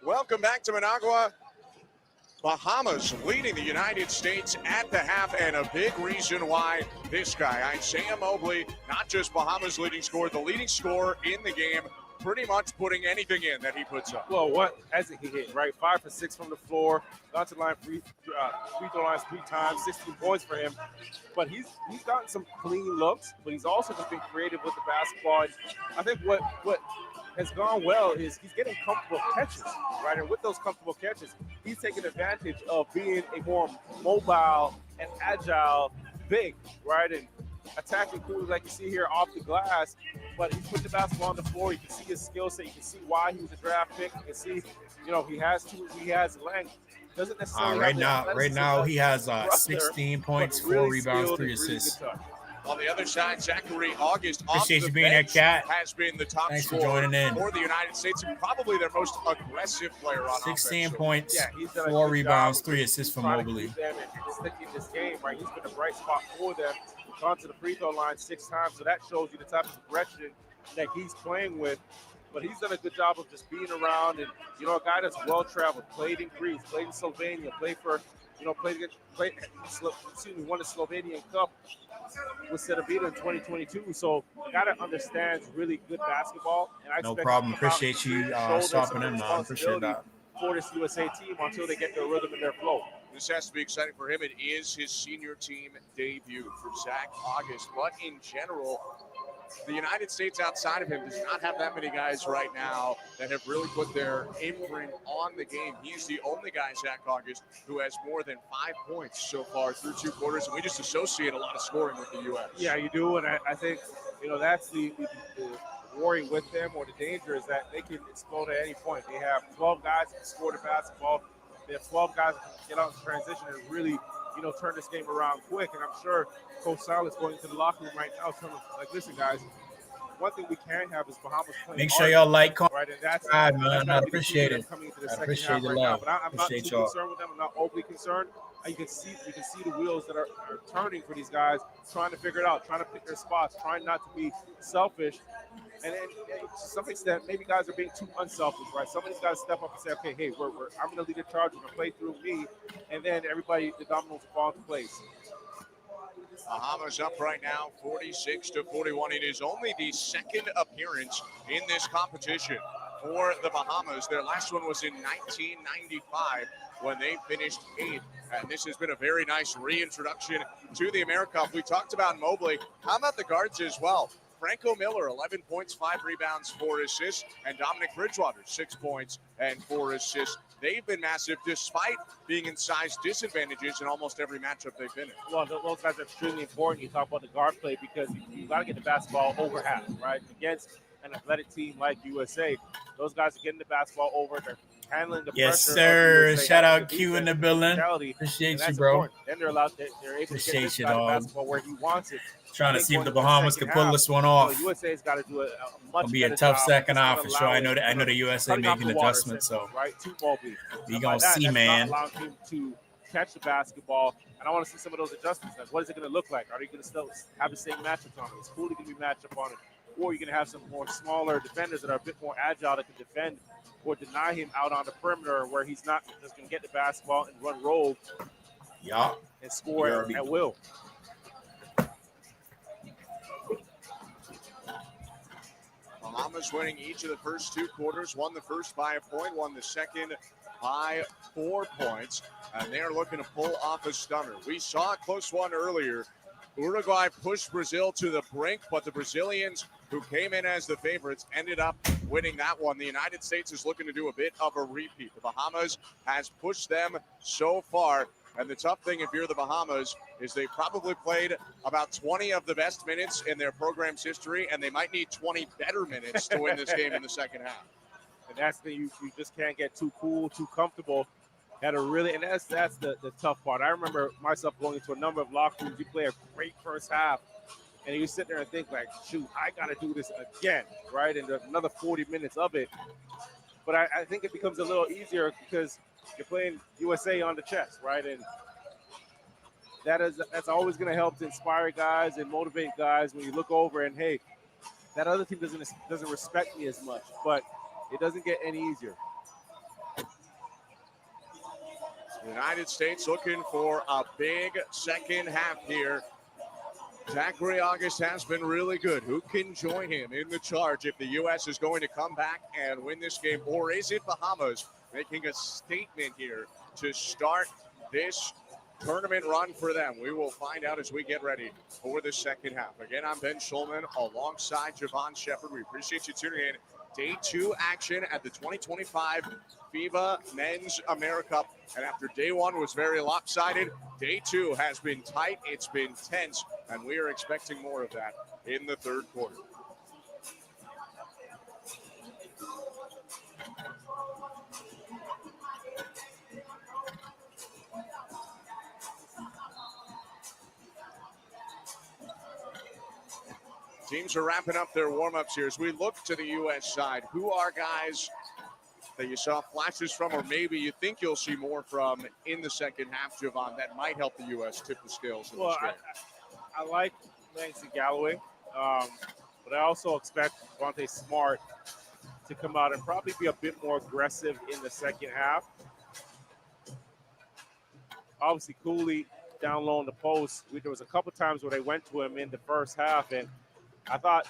Welcome back to Managua. Bahamas leading the United States at the half, and a big reason why this guy, Isaiah Mobley, not just Bahamas' leading scorer, the leading scorer in the game, pretty much putting anything in that he puts up. Well, what hasn't he hit, right? 5 for 6 from the floor, got to the line free throw lines 3 times, 16 points for him. But he's gotten some clean looks, but he's also just been creative with the basketball. And I think what has gone well is he's getting comfortable catches, right? And with those comfortable catches, he's taking advantage of being a more mobile and agile big, right? And attacking cool like you see here off the glass, but he's put the basketball on the floor. You can see his skill set. You can see why he was a draft pick. You can see, he has length. Doesn't necessarily right now he has 16 points, 4 rebounds, 3 assists. On the other side, Zachary August Appreciate you being there, Cat. Has been the top Thanks for scorer joining in. for the United States and probably their most aggressive player on 16 offense. points, he's done a 4 good rebounds, job 3 assists from trying to Mobley. keep them and sticking this game, right? He's been a bright spot for them. Gone to the free throw line 6 times, so that shows you the type of aggression that he's playing with. But he's done a good job of just being around and, a guy that's well-traveled, played in Greece, played in Slovenia, won the Slovenian Cup with Cedevita in 2022. So a guy that understands really good basketball. And I No expect problem. him to come out Appreciate you and shoulder stopping some in, man. Appreciate that. for this USA team until they get their rhythm and their flow. This has to be exciting for him. It is his senior team debut for Zach August. But in general, the United States outside of him does not have that many guys right now that have really put their imprint on the game. He's the only guy, Zach August, who has more than 5 points so far through 2 quarters, and we just associate a lot of scoring with the U.S. Yeah, you do, and I think, that's the worry with them, or the danger is that they can explode at any point. They have 12 guys that can score the basketball. They have 12 guys that can get out in transition and really, turn this game around quick. And I'm sure Coach Silas going into the locker room right now telling them, listen, guys, one thing we can have is Bahamas playing. Make sure y'all like, comment, right? And that's man. I appreciate it. I appreciate the love. But I'm not too concerned with them. I'm not overly concerned. You can see the wheels that are turning for these guys, trying to figure it out, trying to pick their spots, trying not to be selfish. And then to some extent, maybe guys are being too unselfish, right? Some of these guys step up and say, okay, hey, I'm going to lead the charge. We're going to play through me. And then everybody, the dominoes fall into place. Bahamas up right now, 46-41. It is only the second appearance in this competition for the Bahamas. Their last one was in 1995 when they finished 8th. And this has been a very nice reintroduction to the Americup. We talked about Mobley. How about the guards as well? Franco Miller, 11 points, 5 rebounds, 4 assists, and Dominic Bridgewater, 6 points and 4 assists. They've been massive despite being in size disadvantages in almost every matchup they've been in. Well, those guys are extremely important. You talk about the guard play because you got to get the basketball over half, right? Against an athletic team like USA, those guys are getting the basketball over. They're handling the Yes, pressure. sir. Of USA, Shout handling out the Q in the defense, building. physicality, and Appreciate you, that's bro. important. Then they're able to get Appreciate this you, guy the dog. basketball where he wants it. Trying I to think see if going the into Bahamas second can pull half, this one off. USA's got to do a much It'll be a better tough job second just half for sure. I know the USA cutting off making the water, adjustments, so right, to Mobley. we And gonna by that, see, that's man. not allowing him to catch the basketball. And I want to see some of those adjustments. Like, what is it going to look like? Are you going to still have the same matchups on it? Is Cooley going to be matched up on it? Or are you going to have some more smaller defenders that are a bit more agile that can defend or deny him out on the perimeter where he's not just going to get the basketball and run roll and score at will? Bahamas winning each of the first 2 quarters, won the first by a point, won the second by 4 points, and they're looking to pull off a stunner. We saw a close one earlier. Uruguay pushed Brazil to the brink, but the Brazilians, who came in as the favorites, ended up winning that one. The United States is looking to do a bit of a repeat. The Bahamas has pushed them so far, and the tough thing if you're the Bahamas is they probably played about 20 of the best minutes in their program's history, and they might need 20 better minutes to win this game in the second half. And that's the you just can't get too cool, too comfortable. Had a really, and that's the tough part. I remember myself going into a number of locker rooms. You play a great first half, and you sit there and think like, shoot, I got to do this again, right? And another 40 minutes of it. But I think it becomes a little easier because you're playing USA on the chest, right? And that's always going to help to inspire guys and motivate guys when you look over and, hey, that other team doesn't respect me as much, but it doesn't get any easier. United States looking for a big second half here. Zachary August has been really good. Who can join him in the charge if the U.S. is going to come back and win this game? Or is it Bahamas making a statement here to start this tournament run for them? We will find out as we get ready for the second half. Again, I'm Ben Schulman alongside Javon Shepard. We appreciate you tuning in. Day 2 action at the 2025 FIBA Men's Americup. And after day 1 was very lopsided, day 2 has been tight. It's been tense, and we are expecting more of that in the third quarter. Teams are wrapping up their warm-ups here. As we look to the U.S. side, who are guys that you saw flashes from, or maybe you think you'll see more from in the second half, Javon, that might help the U.S. tip the scales in this game? I like Langston Galloway, but I also expect Devontae Smart to come out and probably be a bit more aggressive in the second half. Obviously, Cooley down low in the post. There was a couple times where they went to him in the first half, and I thought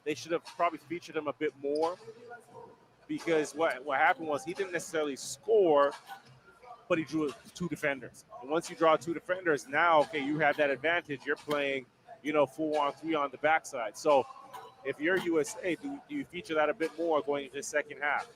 they should have probably featured him a bit more, because what happened was he didn't necessarily score, but he drew 2 defenders. And once you draw 2 defenders, now, okay, you have that advantage. You're playing, 4-on-3 on the backside. So if you're USA, do you feature that a bit more going into the second half?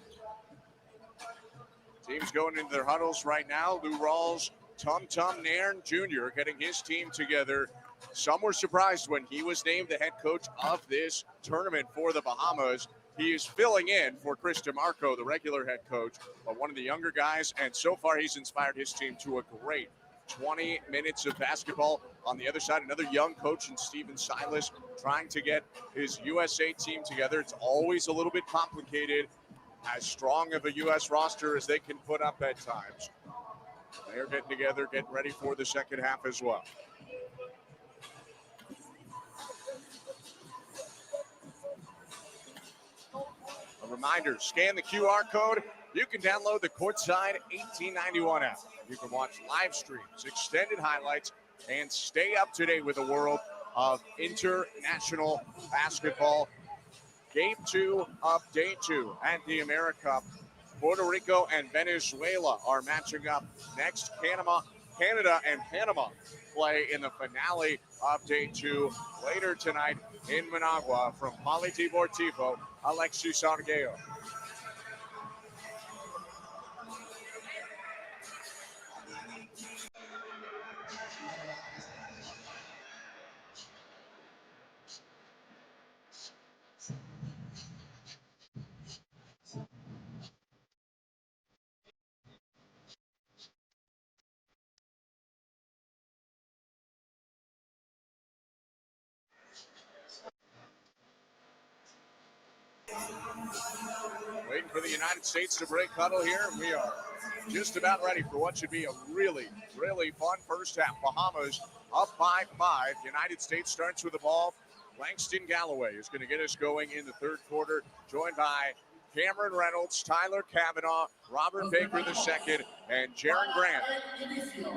Teams going into their huddles right now. Lou Rawls, Tum Nairn Jr. getting his team together. Some were surprised when he was named the head coach of this tournament for the Bahamas. He is filling in for Chris DeMarco, the regular head coach, but one of the younger guys, and so far he's inspired his team to a great 20 minutes of basketball. On the other side, another young coach in Steven Silas trying to get his USA team together. It's always a little bit complicated, as strong of a U.S. roster as they can put up at times. They're getting together, getting ready for the second half as well. A reminder, scan the QR code. You can download the Courtside 1891 app. You can watch live streams, extended highlights, and stay up to date with the world of international basketball. Game 2 of day 2 at the Americup. Puerto Rico and Venezuela are matching up next. Canada and Panama play in the finale of day 2 later tonight in Managua. From Deportivo, Alexis Sarguello. for the United States to break huddle here. We are just about ready for what should be a really, really fun first half. Bahamas up by 5. United States starts with the ball. Langston Galloway is going to get us going in the third quarter, joined by Cameron Reynolds, Tyler Kavanaugh, Robert Baker II, and Jaron Grant.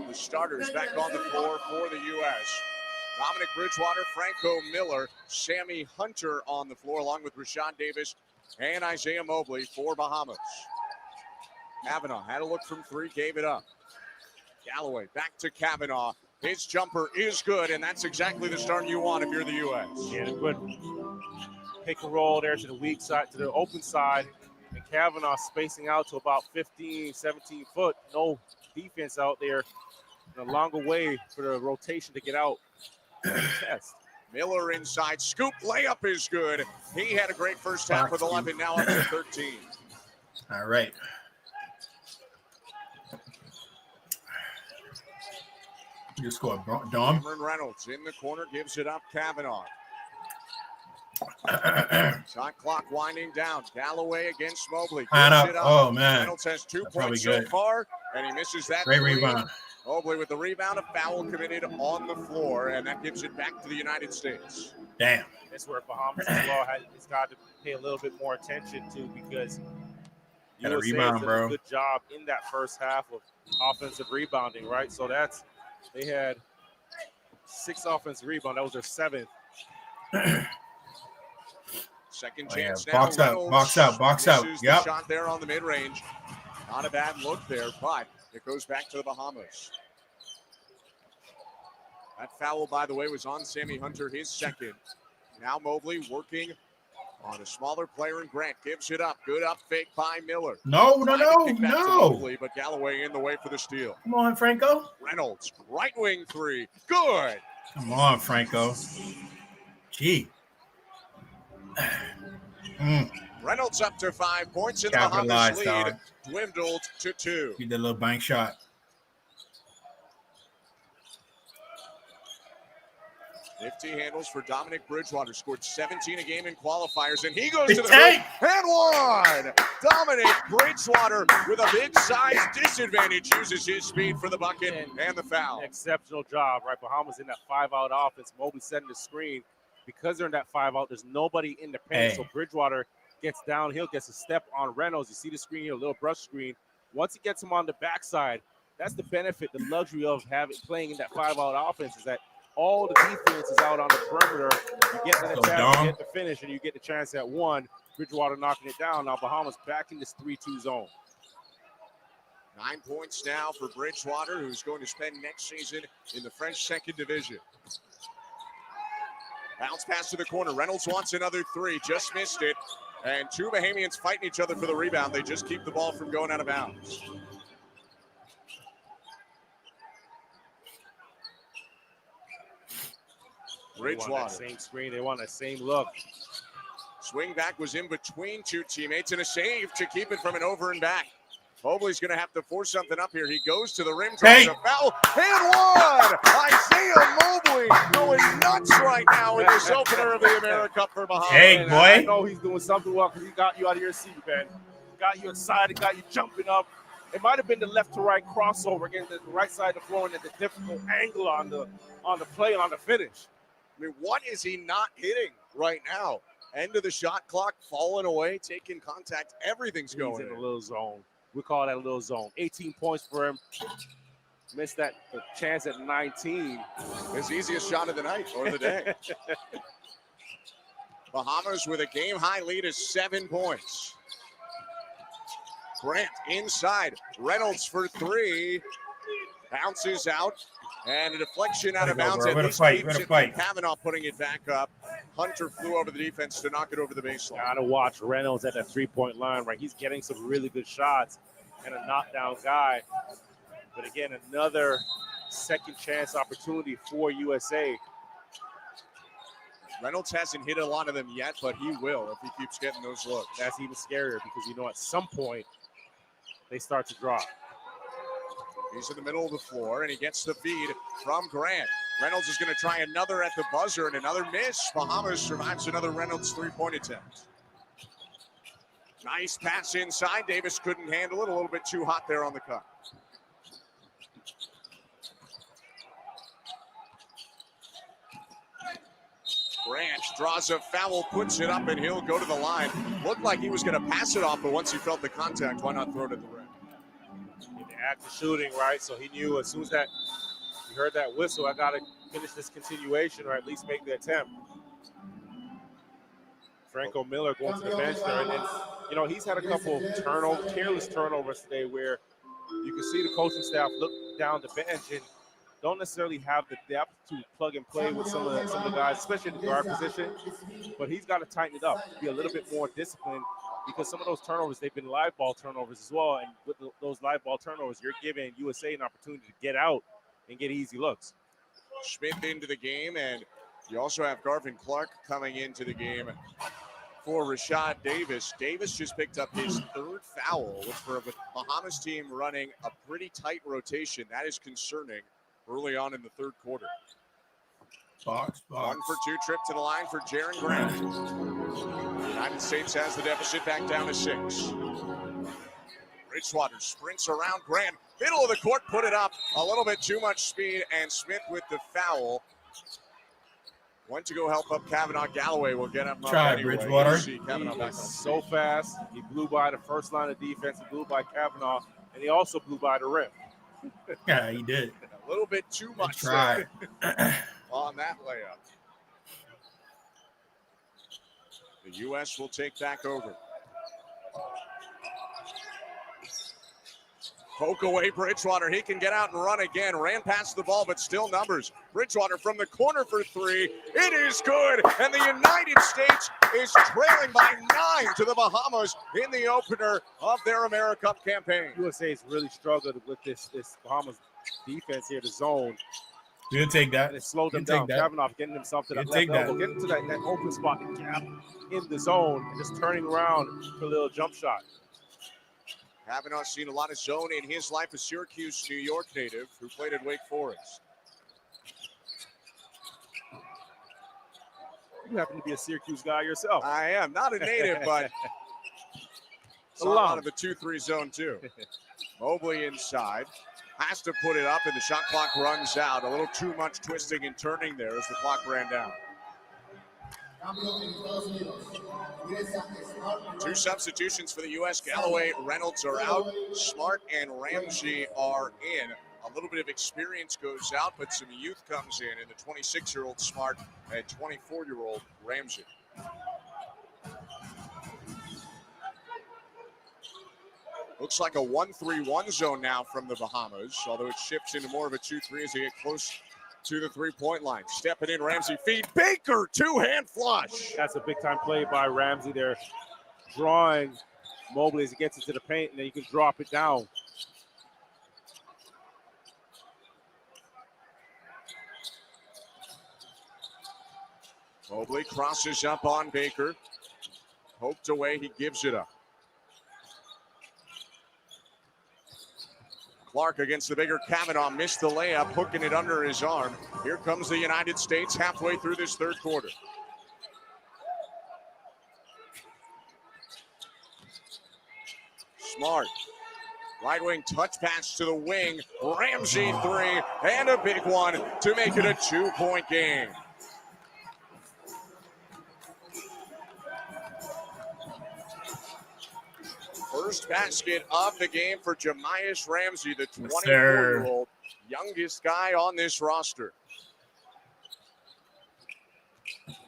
The starters back on the floor for the U.S. Dominic Bridgewater, Franco Miller, Sammy Hunter on the floor, along with Rashawn Davis and Isaiah Mobley for Bahamas. Kavanaugh had a look from 3, gave it up. Galloway back to Kavanaugh. His jumper is good, and that's exactly the start you want if you're the U.S. Yeah, good pick and roll there to the weak side, to the open side, and Kavanaugh spacing out to about 15, 17 foot. No defense out there. And a longer way for the rotation to get out. Test. Miller inside, scoop layup is good. He had a great first half with 11, now up to 13. All right. You scored, Dom. Cameron Reynolds in the corner, gives it up, Kavanaugh. Shot clock winding down. Galloway against Mobley. Oh, man. Reynolds has 2 That's points so far, and he misses that. Great 3. rebound. Mobley with the rebound, a foul committed on the floor, and that gives it back to the United States. Damn. That's where Bahamas as well has got to pay a little bit more attention to, because Got a USA rebound, did bro. a good job in that first half of offensive rebounding, right? So they had 6 offensive rebounds. That was their 7th. Second chance now. Box out. Yep. Shot there on the mid-range. Not a bad look there, but it goes back to the Bahamas. That foul, by the way, was on Sammy Hunter, his 2nd. Now Mobley working on a smaller player, and Grant gives it up. Good up fake by Miller. No. Mobley, but Galloway in the way for the steal. Come on, Franco. Reynolds, right wing 3. Good. Come on, Franco. Gee. Reynolds up to 5 points, and the Capitalized, Bahamas lead dog. dwindled to 2. He did a little bank shot. 50 handles for Dominic Bridgewater. Scored 17 a game in qualifiers, and he goes to the tank. hoop and one. Dominic Bridgewater with a big size disadvantage uses his speed for the bucket and the foul. Exceptional job, right? Bahamas in that 5-out offense. Mobley setting the screen. Because they're in that 5-out, there's nobody in the paint. So Bridgewater gets downhill, gets a step on Reynolds. You see the screen here, a little brush screen. Once he gets him on the backside, that's the benefit, the luxury of playing in that 5-out offense, is that all the defense is out on the perimeter. You get the attack, you get the finish, and you get the chance at 1. Bridgewater knocking it down. Now Bahamas back in this 3-2 zone. 9 points now for Bridgewater, who's going to spend next season in the French 2nd division. Bounce pass to the corner. Reynolds wants another 3, just missed it. And 2 Bahamians fighting each other for the rebound. They just keep the ball from going out of bounds. Bridgewater. They want that same screen. They want that same look. Swing back was in between 2 teammates, and a save to keep it from an over and back. Mobley's going to have to force something up here. He goes to the rim, draws a foul, and 1! Isaiah Mobley going nuts right now in this opener of the Americup for Bahamas. Hey, boy. I know he's doing something well because he got you out of your seat, man. Got you excited, got you jumping up. It might have been the left to right crossover against the right side of the floor and the difficult angle on the play and on the finish. I mean, what is he not hitting right now? End of the shot clock, falling away, taking contact. Everything's going in a little zone. We call that a little zone. 18 points for him. Missed that chance at 19. His easiest shot of the night or the day. Bahamas with a game-high lead of 7 points. Grant inside. Reynolds for 3. Bounces out. And a deflection out of bounds. We're gonna fight. Kavanaugh putting it back up. Hunter flew over the defense to knock it over the baseline. Gotta watch Reynolds at that 3-point line, right? He's getting some really good shots and a knockdown guy. But again, another second chance opportunity for USA. Reynolds hasn't hit a lot of them yet, but he will if he keeps getting those looks. That's even scarier because you know at some point they start to drop. He's in the middle of the floor, and he gets the feed from Grant. Reynolds is going to try another at the buzzer, and another miss. Bahamas survives another Reynolds 3-point attempt. Nice pass inside. Davis couldn't handle it. A little bit too hot there on the cut. Grant draws a foul, puts it up, and he'll go to the line. Looked like he was going to pass it off, but once he felt the contact, why not throw it at the rim? In the act of shooting, right? So he knew as soon as that he heard that whistle, I got to finish this continuation or at least make the attempt. Franco Miller going to the bench there. And you know, he's had a couple careless turnovers today where you can see the coaching staff look down the bench and don't necessarily have the depth to plug and play with some of the guys, especially in the guard position. But he's got to tighten it up, be a little bit more disciplined, because some of those turnovers, they've been live ball turnovers as well. And with those live ball turnovers, you're giving USA an opportunity to get out and get easy looks. Smith into the game, and you also have Garvin Clark coming into the game for Rashad Davis. Davis just picked up his third foul, which for a Bahamas team running a pretty tight rotation, that is concerning early on in the third quarter. Box. 1 for 2 trip to the line for Jaren Grant. The United States has the deficit back down to 6. Bridgewater sprints around Grant. Middle of the court, put it up. A little bit too much speed, and Smith with the foul. Went to go help up Kavanaugh. Galloway will get him up anyway. Bridgewater. He's so fast. He blew by the first line of defense. He blew by Kavanaugh, and he also blew by the rim. Yeah, he did. A little bit too much on that layup. The U.S. will take back over. Poke away Bridgewater. He can get out and run again. Ran past the ball, but still numbers. Bridgewater from the corner for 3. It is good. And the United States is trailing by 9 to the Bahamas in the opener of their Americup campaign. USA's really struggled with this Bahamas defense here, the zone. We'll take that. And it slowed them down. Kavanaugh getting himself to that left elbow, getting to that open spot, the gap in the zone, and just turning around for a little jump shot. Kavanaugh seen a lot of zone in his life, a Syracuse, New York native who played at Wake Forest. You happen to be a Syracuse guy yourself. I am. Not a native, but a lot of the 2-3 zone too. Mobley inside. Has to put it up, and the shot clock runs out. A little too much twisting and turning there as the clock ran down. 2 substitutions for the U.S. Galloway, Reynolds are out. Smart and Ramsey are in. A little bit of experience goes out, but some youth comes in the 26-year-old Smart and 24-year-old Ramsey. Looks like a 1-3-1 zone now from the Bahamas, although it shifts into more of a 2-3 as they get close to the three-point line. Stepping in, Ramsey feed. Baker, 2-hand flush. That's a big-time play by Ramsey there. Drawing Mobley as he gets into the paint, and then you can drop it down. Mobley crosses up on Baker. Poked away, he gives it up. Clark against the bigger Kavanaugh, missed the layup, hooking it under his arm. Here comes the United States halfway through this third quarter. Smart. Right wing touch pass to the wing. Ramsey 3, and a big one to make it a 2-point game. First basket of the game for Jamias Ramsey, the 24-year-old youngest guy on this roster.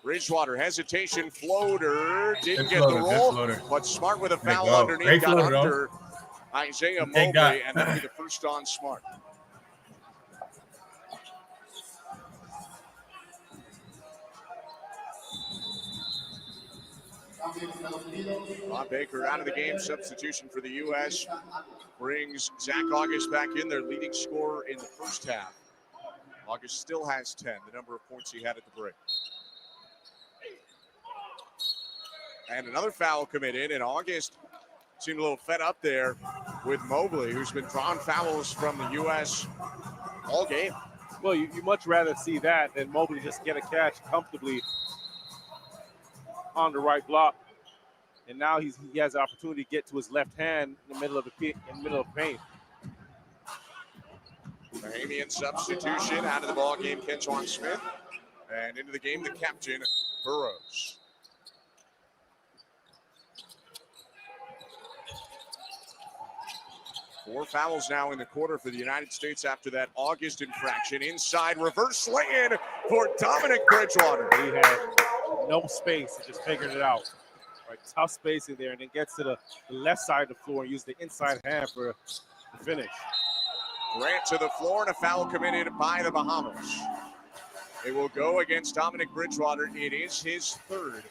Bridgewater, hesitation, floater, didn't get the roll, but Smart with a foul underneath, got under Isaiah Mobley, and that'll be the first on Smart. Bob Baker out of the game. Substitution for the U.S. brings Zach August back in, their leading scorer in the first half. August still has 10, the number of points he had at the break. And another foul committed, and August seemed a little fed up there with Mobley, who's been drawing fouls from the U.S. all game. Well, you much rather see that than Mobley just get a catch comfortably on the right block. and now he has the opportunity to get to his left hand in the middle of the paint. Bahamian substitution out of the ball game, Kenjuan Smith. And into the game, the captain, Burrows. Four fouls now in the quarter for the United States after that August infraction. Inside, reverse lay-in for Dominic Bridgewater. He had no space. He just figured it out. Right, tough spacing there, and then gets to the left side of the floor and use the inside hand for the finish. Grant to the floor, and a foul committed by the Bahamas. It will go against Dominic Bridgewater. It is his third.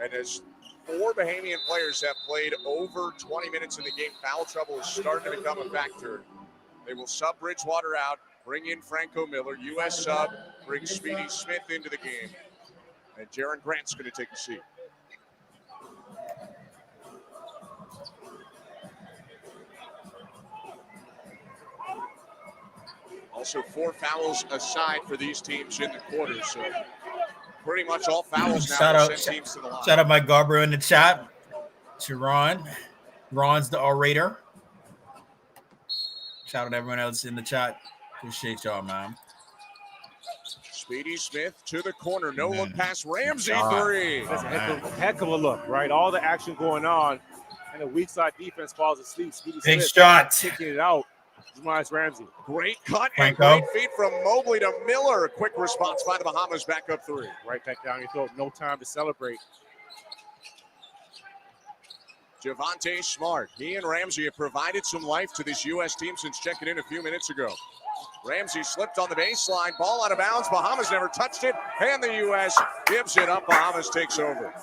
And as 4 Bahamian players have played over 20 minutes in the game, foul trouble is starting to become a factor. They will sub Bridgewater out, bring in Franco Miller, U.S. sub, bring Speedy Smith into the game. And Jaron Grant's going to take a seat. Also 4 fouls aside for these teams in the quarter, so pretty much all fouls now send teams to the line. Shout out Mike Garber in the chat. To Ron. Ron's the orator. Shout out everyone else in the chat. Appreciate y'all, man. Speedy Smith to the corner. No look past Ramsey. 3. That's a heck of a look, right? All the action going on, and the weak side defense falls asleep. Speedy Big Smith shot. kicking it out. Jamias Ramsey. Great cut Franco. and great feed from Mobley to Miller. Quick response by the Bahamas, back up 3. Right back down your throat. No time to celebrate. Javonte Smart. He and Ramsey have provided some life to this U.S. team since checking in a few minutes ago. Ramsey slipped on the baseline. Ball out of bounds. Bahamas never touched it. And the U.S. gives it up. Bahamas takes over.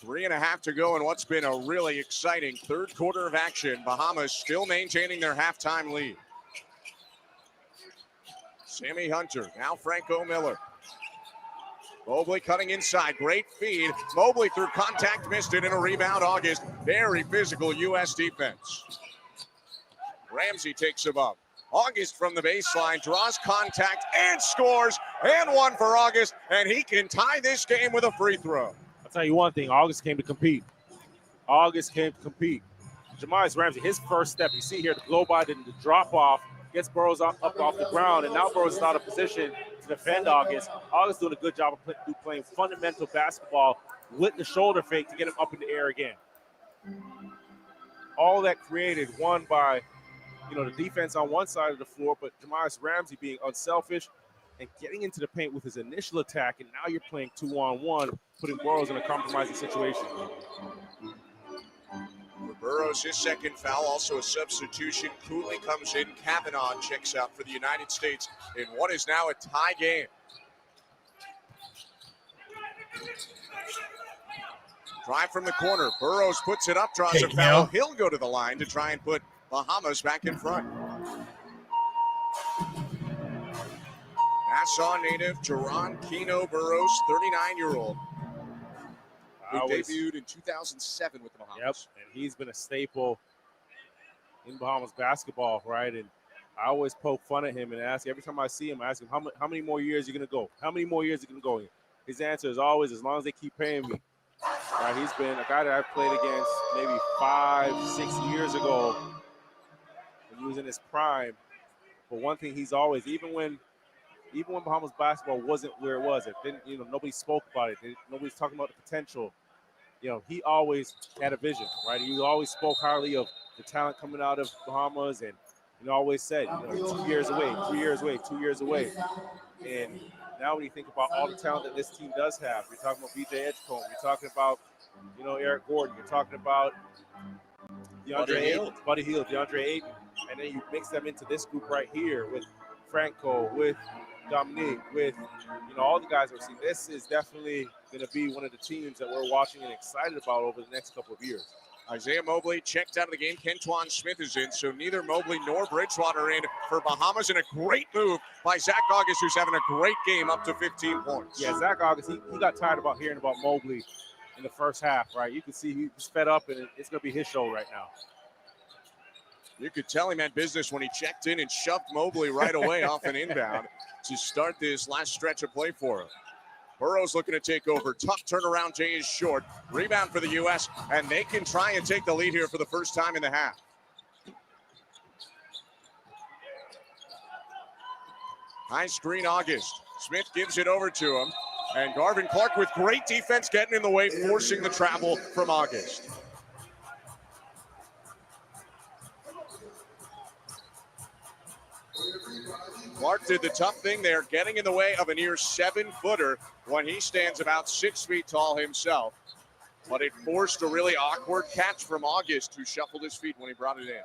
Three and a half to go in what's been a really exciting third quarter of action. Bahamas still maintaining their halftime lead. Sammy Hunter, now Franco Miller. Mobley cutting inside, great feed. Mobley through contact, missed it, and a rebound. August, very physical U.S. defense. Ramsey takes him up. August from the baseline, draws contact and scores. And one for August, and he can tie this game with a free throw. I'll tell you one thing, August came to compete. Jamias Ramsey, his first step, you see here, the blow by, the drop off, gets Burrows up off the ground, and now Burrows is out of position to defend August. August doing a good job of playing fundamental basketball with the shoulder fake to get him up in the air again. All that created, one by, the defense on one side of the floor, but Jamias Ramsey being unselfish and getting into the paint with his initial attack, and now you're playing 2-on-1, putting Burrows in a compromising situation. For Burrows, his second foul, also a substitution. Cooley comes in, Kavanaugh checks out for the United States in what is now a tie game. Drive from the corner, Burrows puts it up, draws a foul. He'll go to the line to try and put Bahamas back in front. Nassau native Jerron Keno Burrows, 39-year-old, who debuted in 2007 with the Bahamas. Yep, and he's been a staple in Bahamas basketball, right? And I always poke fun at him and ask, every time I see him, I ask him, how many more years are you going to go? How many more years are you going to go? His answer is always, as long as they keep paying me. Right, he's been a guy that I played against maybe 5-6 years ago when he was in his prime. But one thing he's always, even when Bahamas basketball wasn't where it was, it didn't, nobody spoke about it. Nobody's talking about the potential. He always had a vision, right? He always spoke highly of the talent coming out of Bahamas, and always said, 2 years away, 3 years away, 2 years away. And now when you think about all the talent that this team does have, you're talking about B.J. Edgecombe, you're talking about, Eric Gordon, you're talking about Buddy Hield, DeAndre Ayton, and then you mix them into this group right here with Franco, with Dominique, with all the guys we're seeing. This is definitely going to be one of the teams that we're watching and excited about over the next couple of years. Isaiah Mobley checked out of the game. Kentuan Smith is in, so neither Mobley nor Bridgewater in for Bahamas. And a great move by Zach August, who's having a great game, up to 15 points. Yeah, Zach August, he got tired about hearing about Mobley in the first half, right? You can see he's fed up, and it's going to be his show right now. You could tell he meant business when he checked in and shoved Mobley right away off an inbound to start this last stretch of play for him. Burrow's looking to take over. Tough turnaround. Jay is short. Rebound for the U.S., and they can try and take the lead here for the first time in the half. High screen, August. Smith gives it over to him, and Garvin Clark with great defense getting in the way, forcing the travel from August. Clark did the tough thing there, getting in the way of a near 7-footer when he stands about 6 feet tall himself. But it forced a really awkward catch from August, who shuffled his feet when he brought it in.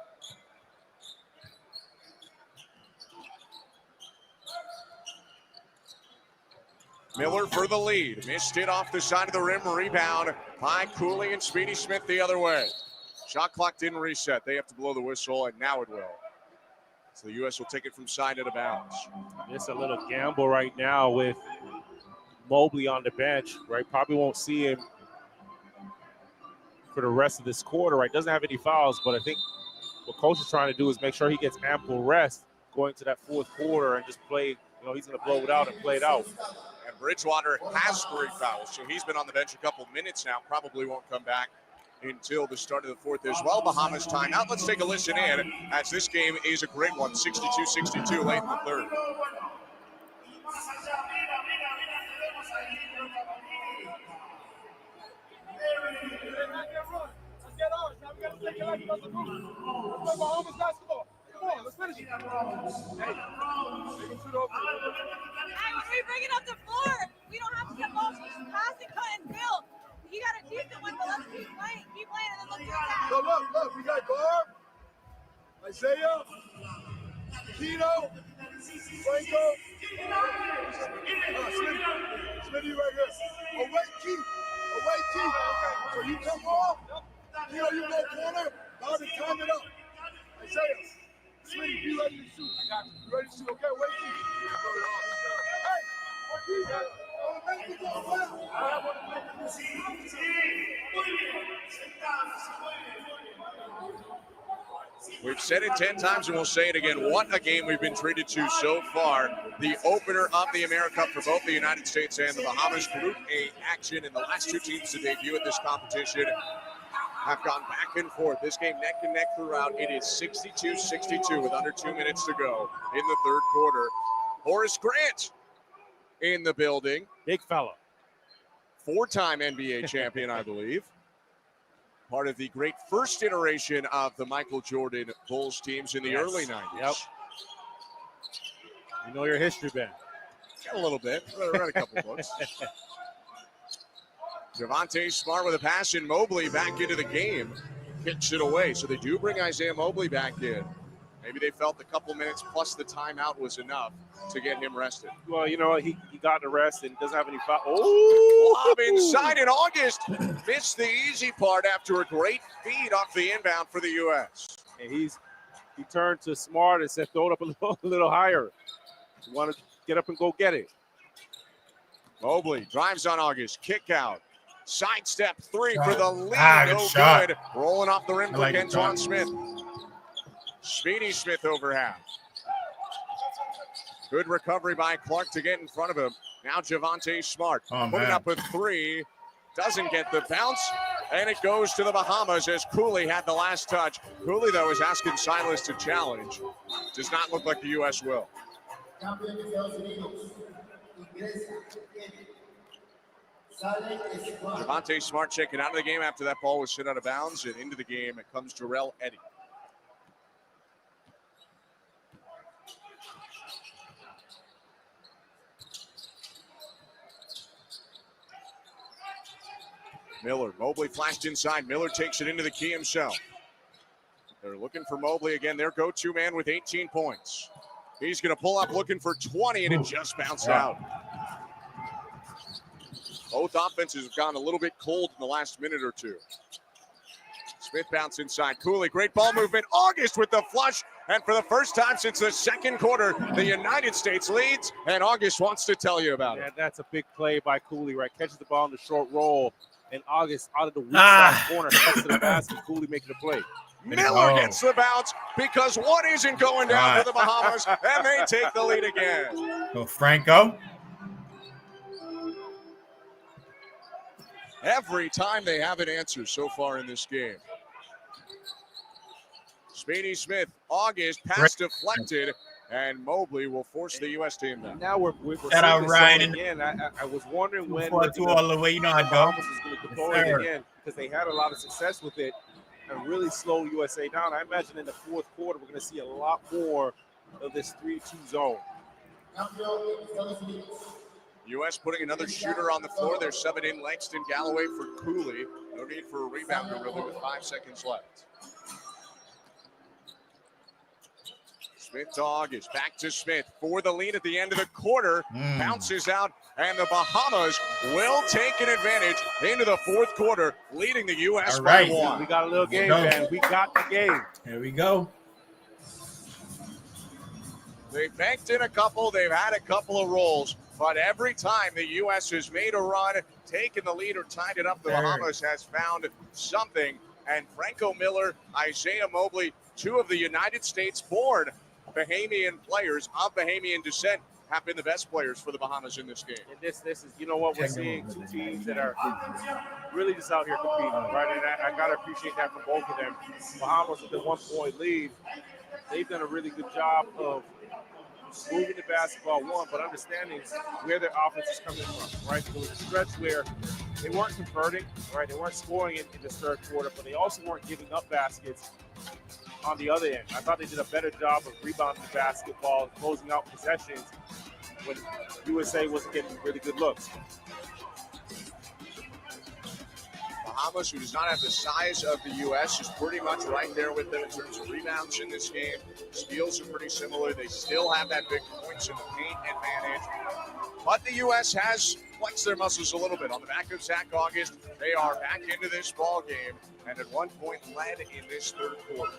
Miller for the lead. Missed it off the side of the rim. Rebound by Cooley and Speedy Smith the other way. Shot clock didn't reset. They have to blow the whistle, and now it will. So the U.S. will take it from side out of bounds. It's a little gamble right now with Mobley on the bench, right? Probably won't see him for the rest of this quarter, right? Doesn't have any fouls, but I think what coach is trying to do is make sure he gets ample rest going to that fourth quarter and just play. He's going to blow it out and play it out. And Bridgewater has 3 fouls, so he's been on the bench a couple minutes now. Probably won't come back until the start of the fourth as well. Bahamas timeout. Let's take a listen in, as this game is a great one. 62-62 late in the third. Bahamas basketball. Come on, let's finish it. Hey, when we bring it up the floor, we don't have to get balls. Just pass and cut and build. You got a decent one, but let's keep playing, and then let's do that. Look, we got Garb, Isaiah, Keno, Franco, Smitty right here. Away key. So you come off, you go corner, now to time it up. Isaiah, Smitty, be ready to shoot. I got you. You ready to shoot? Okay, away key. Hey, We've said it 10 times and we'll say it again. What a game we've been treated to so far. The opener of the Americup for both the United States and the Bahamas. Group A action, and the last 2 teams to debut at this competition have gone back and forth. This game neck and neck throughout. It is 62-62 with under 2 minutes to go in the third quarter. Horace Grant in the building. Big fella. 4-time NBA champion, I believe. Part of the great first iteration of the Michael Jordan Bulls teams in the early 90s. Yep. You know your history, Ben. Got a little bit. Read a couple books. Javonte Smart with a pass, and Mobley back into the game. Kicks it away. So they do bring Isaiah Mobley back in. Maybe they felt the couple minutes plus the timeout was enough to get him rested. Well, you know, he got the rest and doesn't have any foul. Oh! Lob inside in August. Missed the easy part after a great feed off the inbound for the U.S. And he turned to Smart and said, throw it up a little higher. You want to get up and go get it. Mobley drives on August. Kick out. Sidestep 3 for the lead. Good shot. Good. Rolling off the rim for like Kentuan Smith. Speedy Smith over half. Good recovery by Clark to get in front of him. Now Javonte Smart putting up a 3. Doesn't get the bounce, and it goes to the Bahamas as Cooley had the last touch. Cooley, though, is asking Silas to challenge. Does not look like the U.S. will. Javonte Smart checking out of the game after that ball was hit out of bounds, and into the game it comes Jarrell Eddy. Miller, Mobley flashed inside. Miller takes it into the key himself. They're looking for Mobley again, their go-to man with 18 points. He's going to pull up looking for 20, and it just bounced out. Both offenses have gone a little bit cold in the last minute or two. Smith bounce inside. Cooley, great ball movement. August with the flush. And for the first time since the second quarter, the United States leads. And August wants to tell you about it. That's a big play by Cooley, right? Catches the ball in the short roll. And August out of the weak side corner, cuts to the basket. Cooley making the play. Miller gets the bounce because one isn't going down for the Bahamas. And they take the lead again. So Franco. Every time they have an answer so far in this game. Speedy Smith, August, pass deflected, and Mobley will force the U.S. team down. Now we're seeing Ryan. again. I was wondering when all the way, you know, I Bahamas was going to deploy it again because they had a lot of success with it and really slow USA down. I imagine in the fourth quarter we're going to see a lot more of this 3-2 zone. U.S. putting another shooter on the floor. They're subbing in Langston Galloway for Cooley. No need for a rebounder really with 5 seconds left. Smith to August, back to Smith for the lead at the end of the quarter. Bounces out, and the Bahamas will take an advantage into the fourth quarter, leading the U.S. by 1. We got a little game, man. We got the game. Here we go. They've banked in a couple. They've had a couple of rolls. But every time the U.S. has made a run, taken the lead, or tied it up, the Bahamas has found something. And Franco Miller, Isaiah Mobley, 2 of the United States-born Bahamian players of Bahamian descent, have been the best players for the Bahamas in this game. And this is, you know what, we're seeing 2 teams that are really just out here competing, right? And I got to appreciate that from both of them. Bahamas with the 1-point lead, they've done a really good job of moving the basketball, but understanding where their offense is coming from, right? There was a stretch where they weren't converting, right? They weren't scoring in this third quarter, but they also weren't giving up baskets on the other end. I thought they did a better job of rebounding the basketball, closing out possessions when USA wasn't getting really good looks. Bahamas, who does not have the size of the U.S., is pretty much right there with them in terms of rebounds in this game. Steals are pretty similar. They still have that big points in the paint advantage. But the U.S. has flexed their muscles a little bit. On the back of Zach August, they are back into this ball game and at 1 point led in this third quarter.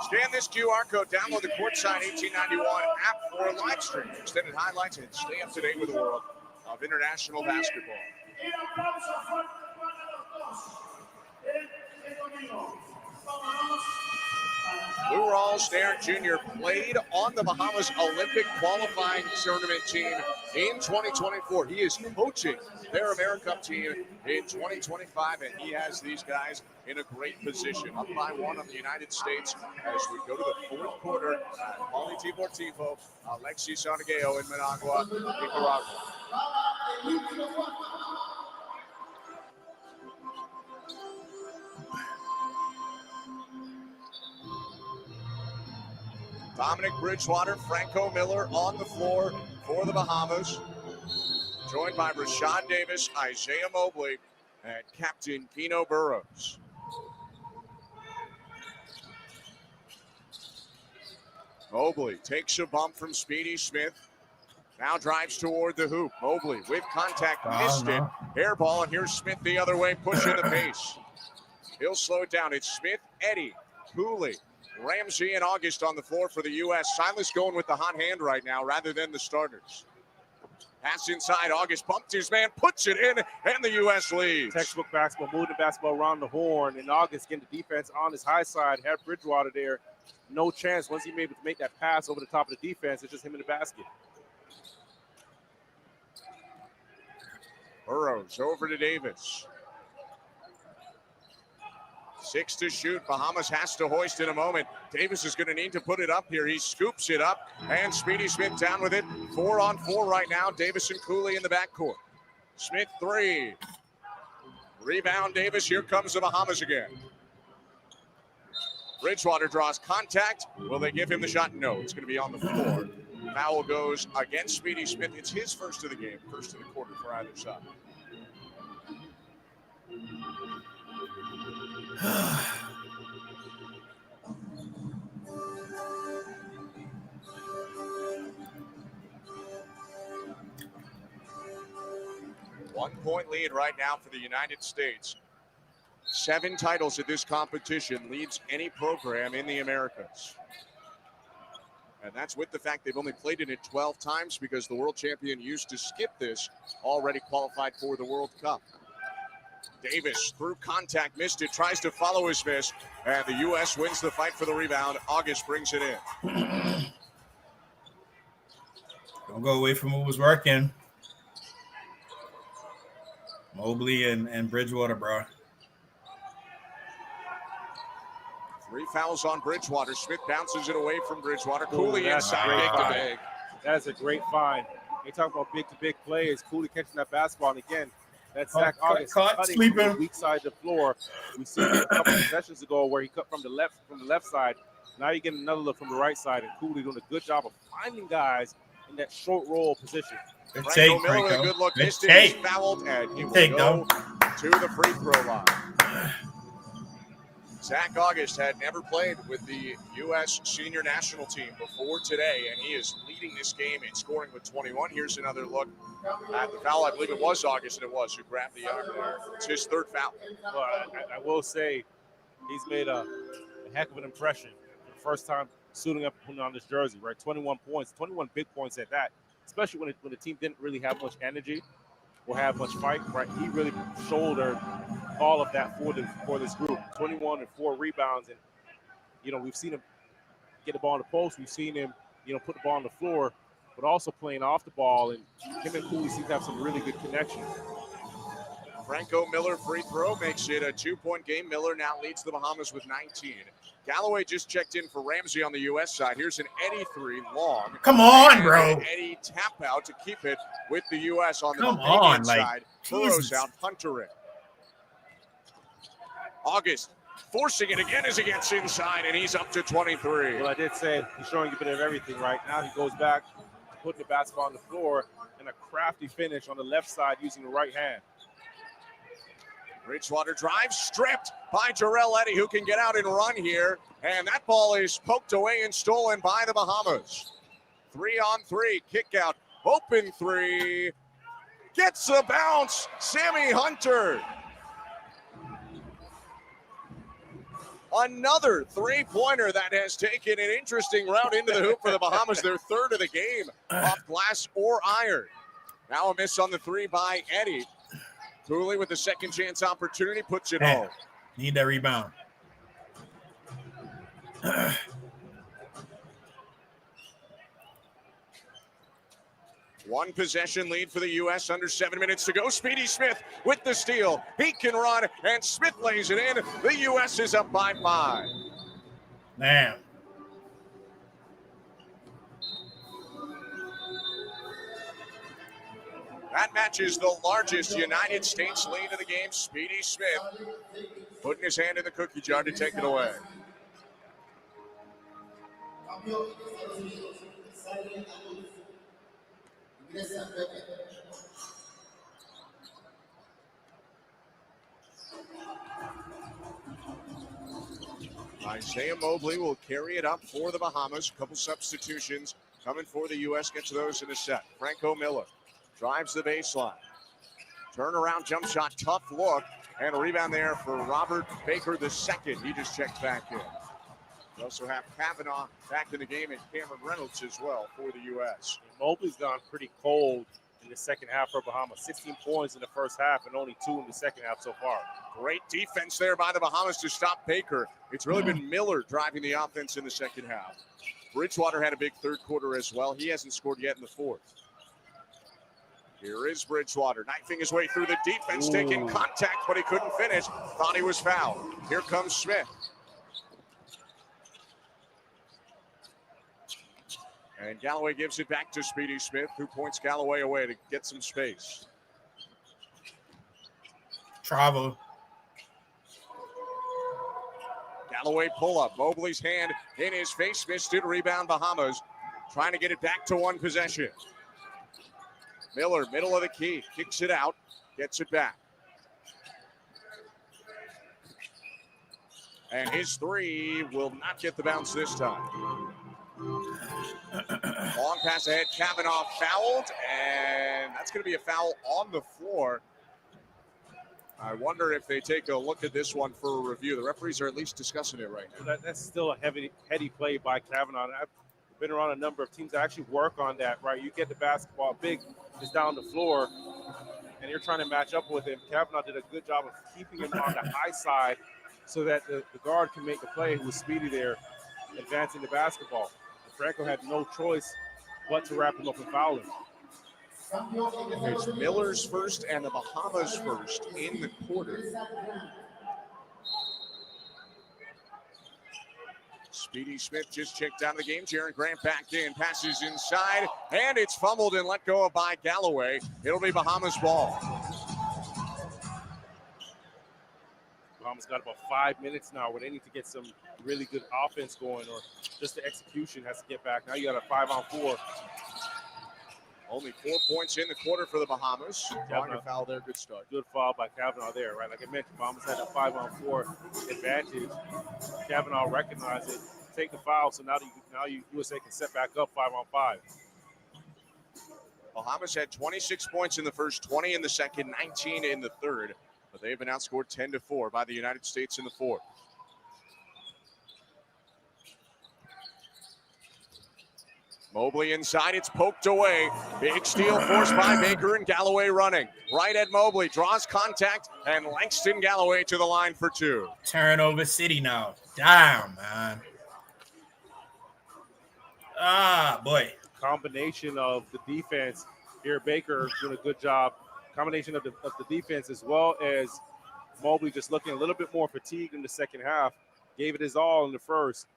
Scan this QR code, download the Courtside 1891 app for a live stream, extended highlights, and stay up to date with the world of international basketball. Lou Rawls, Darren Jr. played on the Bahamas Olympic qualifying tournament team in 2024. He is coaching their Americup team in 2025, and he has these guys in a great position. Up by 1 on the United States as we go to the fourth quarter. Pauly Tfue, Alexis Sonigeo in Managua, Nicaragua. Dominic Bridgewater, Franco Miller on the floor for the Bahamas, joined by Rashad Davis, Isaiah Mobley, and Captain Keno Burrows. Mobley takes a bump from Speedy Smith. Now drives toward the hoop. Mobley with contact, missed it. Air ball, and here's Smith the other way, pushing the pace. He'll slow it down. It's Smith, Eddie, Cooley, Ramsey, and August on the floor for the U.S. Silas going with the hot hand right now rather than the starters. Pass inside. August bumped his man, puts it in, and the U.S. leads. Textbook basketball, moving the basketball around the horn, and August getting the defense on his high side. Had Bridgewater there. No chance. Once he made able to make that pass over the top of the defense, it's just him in the basket. Burrows over to Davis. 6 to shoot. Bahamas has to hoist in a moment. Davis is going to need to put it up here. He scoops it up, and Speedy Smith down with it. 4-on-4 right now. Davis and Cooley in the backcourt. Smith 3. Rebound Davis. Here comes the Bahamas again. Bridgewater draws contact. Will they give him the shot? No, it's going to be on the floor. Foul goes against Speedy Smith. It's his first of the game, first of the quarter for either side. One-point lead right now for the United States. 7 titles at this competition, leads any program in the Americas. And that's with the fact they've only played in it 12 times because the world champion used to skip this, already qualified for the World Cup. Davis through contact, missed it, tries to follow his miss, and the U.S. wins the fight for the rebound. August brings it in. Don't go away from what was working. Mobley and Bridgewater, bro. 3 fouls on Bridgewater. Smith bounces it away from Bridgewater. Cooley That's inside, great big to find. big. That is a great find. They talk about big-to-big plays. Cooley catching that basketball, and again, that's Zach August caught cutting sleeping. from the weak side of the floor. We see it a couple of possessions ago where he cut from the left side. Now you get another look from the right side, and Cooley doing a good job of finding guys in that short roll position. Good Franco take, Miller with a Franco. good look. Good Missed it. He's take. fouled, and he Good will take, go though. to the free throw line. Zach August had never played with the U.S. senior national team before today, and he is leading this game in scoring with 21. Here's another look at the foul. I believe it was August, and it was who grabbed the arm there. It's his 3rd foul. Well, I will say he's made a heck of an impression. For the first time suiting up and putting on this jersey, right? 21 points, 21 big points at that, especially when the team didn't really have much energy or have much fight, right? He really shouldered all of that for this group. 21 and 4 rebounds, and we've seen him get the ball in the post. We've seen him, put the ball on the floor, but also playing off the ball. And him and Cooley seem to have some really good connection. Franco Miller free throw makes it a 2-point game. Miller now leads the Bahamas with 19. Galloway just checked in for Ramsey on the U.S. side. Here's an Eddie 3 long. Come on, and bro. An Eddie tap out to keep it with the U.S. on the Come Bahamian on, side. Burrows Jesus. out, Hunter in. August forcing it again as he gets inside, and he's up to 23. Well, I did say he's showing a bit of everything right now. He goes back to putting the basketball on the floor and a crafty finish on the left side using the right hand. Bridgewater drives, stripped by Jarrell Eddy, who can get out and run here. And that ball is poked away and stolen by the Bahamas. 3-on-3, kick out, open 3. Gets the bounce, Sammy Hunter. Another 3-pointer that has taken an interesting route into the hoop for the Bahamas. Their 3rd of the game off glass or iron. Now a miss on the 3 by Eddy. Cooley with the second chance opportunity puts it home. Need that rebound. One possession lead for the U.S. under 7 minutes to go. Speedy Smith with the steal. He can run, and Smith lays it in. The U.S. is up by 5. Damn. That matches the largest United States lead of the game. Speedy Smith putting his hand in the cookie jar to take it away. Isaiah Mobley will carry it up for the Bahamas. A couple substitutions coming for the U.S. Gets those in a set. Franco Miller drives the baseline. Turnaround jump shot, tough look, and a rebound there for Robert Baker II. He just checked back in. We also have Kavanaugh back in the game and Cameron Reynolds as well for the U.S. And Mobley's gone pretty cold in the second half for Bahamas. 16 points in the first half and only 2 in the second half so far. Great defense there by the Bahamas to stop Baker. It's really been Miller driving the offense in the second half. Bridgewater had a big third quarter as well. He hasn't scored yet in the fourth. Here is Bridgewater, knifing his way through the defense, taking contact, but he couldn't finish. Thought he was fouled. Here comes Smith. And Galloway gives it back to Speedy Smith, who points Galloway away to get some space. Travel. Galloway pull up. Mobley's hand in his face, missed it. Rebound Bahamas. trying to get it back to one possession. Miller, middle of the key, kicks it out, gets it back. And his three will not get the bounce this time. Long pass ahead, Kavanaugh fouled, and that's going to be a foul on the floor. I wonder if they take a look at this one for a review. The referees are at least discussing it right now. That's still a heady play by Kavanaugh. I've been around a number of teams that actually work on that, right? You get the basketball, big is down the floor, and you're trying to match up with him. Kavanaugh did a good job of keeping him on the high side so that the guard can make the play, who was speedy there, advancing the basketball. And Franco had no choice but to wrap him up and foul him. It's Miller's first and the Bahamas first in the quarter. Speedy Smith just checked out of the game. Jaron Grant back in, passes inside, and it's fumbled and let go of by Galloway. It'll be Bahamas ball. Bahamas got about 5 minutes now where they need to get some really good offense going, or just the execution has to get back. Now you got a 5-on-4. Only 4 points in the quarter for the Bahamas. Drawing a foul there, good start. Good foul by Kavanaugh there, right? Like I mentioned, Bahamas had a 5-on-4 advantage. Kavanaugh recognized it, take the foul, so now USA can set back up 5-on-5. Bahamas had 26 points in the first, 20 in the second, 19 in the third, but they've been outscored 10-4 by the United States in the fourth. Mobley inside, it's poked away. Big steal forced by Baker and Galloway running. Right at Mobley, draws contact, and Langston Galloway to the line for two. Turnover city now. Damn, man. Ah, boy. Combination of the defense here, Baker doing a good job. Combination of the defense as well as Mobley just looking a little bit more fatigued in the second half. Gave it his all in the first.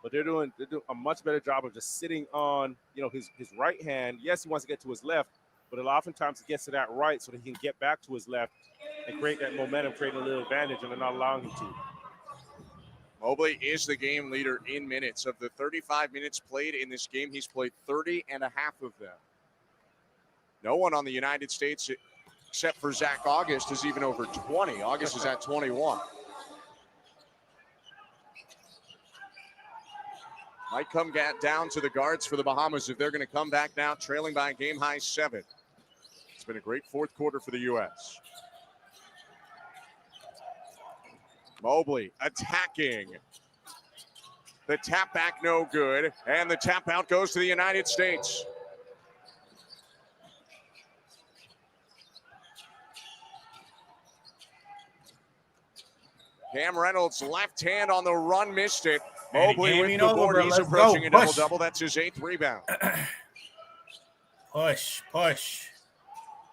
But they're doing a much better job of just sitting on, his right hand. Yes, he wants to get to his left, but oftentimes he gets to that right so that he can get back to his left and create that momentum, create a little advantage, and they're not allowing him to. Mobley is the game leader in minutes. Of the 35 minutes played in this game, he's played 30 and a half of them. No one on the United States, except for Zach August, is even over 20. August is at 21. Might come down to the guards for the Bahamas if they're going to come back now, trailing by a game-high 7. It's been a great fourth quarter for the U.S. Mobley attacking. The tap back no good, and the tap out goes to the United States. Cam Reynolds, left hand on the run, missed it. Mobley with the board. He's approaching a double-double. That's his 8th rebound. Push.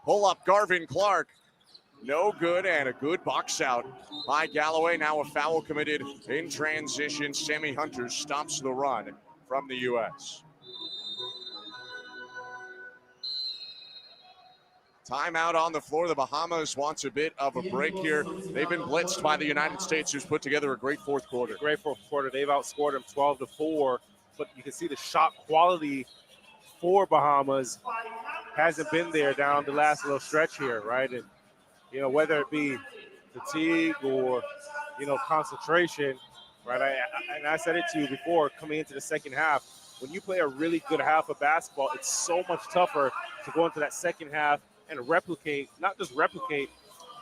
Pull up Garvin Clark. No good, and a good box out by Galloway. Now a foul committed in transition. Sammy Hunter stops the run from the U.S. Timeout on the floor. The Bahamas wants a bit of a break here. They've been blitzed by the United States, who's put together a great fourth quarter. Great fourth quarter. They've outscored them 12-4, but you can see the shot quality for Bahamas hasn't been there down the last little stretch here, right? And, whether it be fatigue or, concentration, right? I said it to you before, coming into the second half, when you play a really good half of basketball, it's so much tougher to go into that second half and replicate, not just replicate,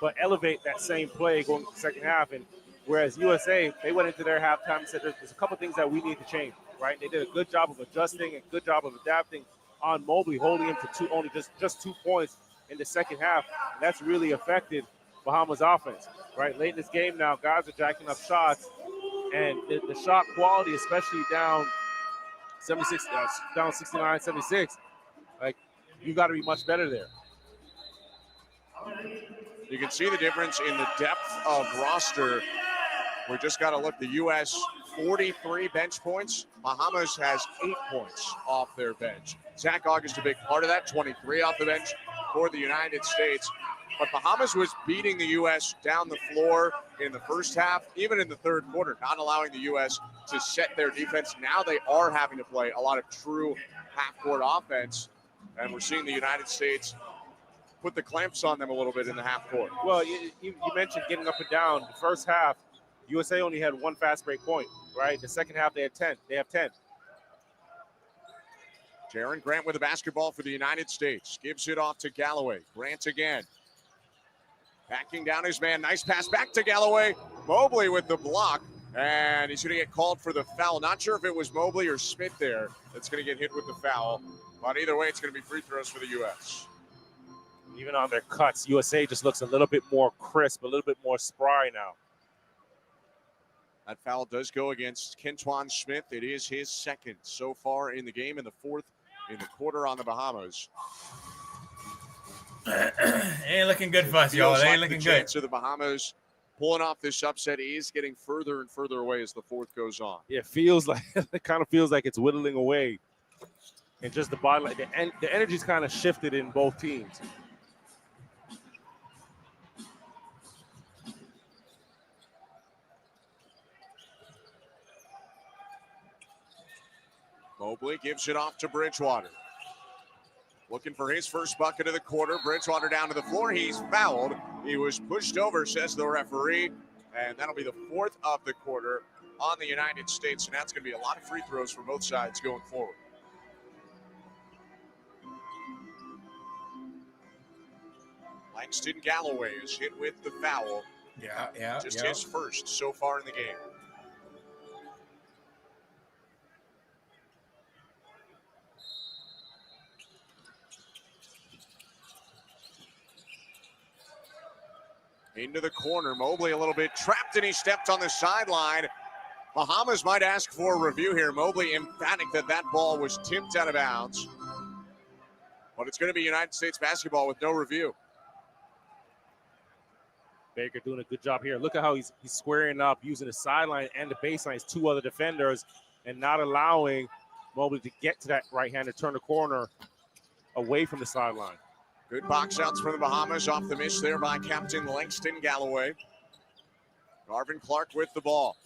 but elevate that same play going into the second half. And whereas USA, they went into their halftime and said there's a couple things that we need to change, right? They did a good job of adjusting and good job of adapting on Mobley, holding him to only just 2 points in the second half. And that's really affected Bahamas offense, right? Late in this game now, guys are jacking up shots, and the shot quality, especially down 76, down 69, 76, like, you got to be much better there. You can see the difference in the depth of roster. We just got to look. The U.S. 43 bench points. Bahamas has 8 points off their bench. Zach August, a big part of that, 23 off the bench for the United States. But Bahamas was beating the U.S. down the floor in the first half, even in the third quarter, not allowing the U.S. to set their defense. Now they are having to play a lot of true half-court offense, and we're seeing the United States put the clamps on them a little bit in the half court. Well, you mentioned getting up and down. The first half, USA only had one fast break point, right? The second half, they had 10. They have 10. Jaren Grant with the basketball for the United States. Gives it off to Galloway. Grant again. Backing down his man. Nice pass back to Galloway. Mobley with the block. And he's going to get called for the foul. Not sure if it was Mobley or Smith there that's going to get hit with the foul. But either way, it's going to be free throws for the U.S. Even on their cuts, USA just looks a little bit more crisp, a little bit more spry now. That foul does go against Tfue Smith. It is his second so far in the game, in the fourth in the quarter on the Bahamas. Ain't looking good for us, y'all. It ain't looking good. So the Bahamas pulling off this upset is getting further and further away as the fourth goes on. It feels like it kind of feels like it's whittling away, and just the body, like the energy's kind of shifted in both teams. Mobley gives it off to Bridgewater. Looking for his first bucket of the quarter. Bridgewater down to the floor. He's fouled. He was pushed over, says the referee. And that'll be the fourth of the quarter on the United States. And that's going to be a lot of free throws for both sides going forward. Langston Galloway is hit with the foul. Just his first so far in the game. Into the corner. Mobley a little bit trapped, and he stepped on the sideline. Bahamas might ask for a review here. Mobley emphatic that that ball was tipped out of bounds. But it's going to be United States basketball with no review. Baker doing a good job here. Look at how he's squaring up, using the sideline and the baseline as two other defenders, and not allowing Mobley to get to that right hand to turn the corner away from the sideline. Good box outs from the Bahamas off the miss there by Captain Langston Galloway. Garvin Clark with the ball.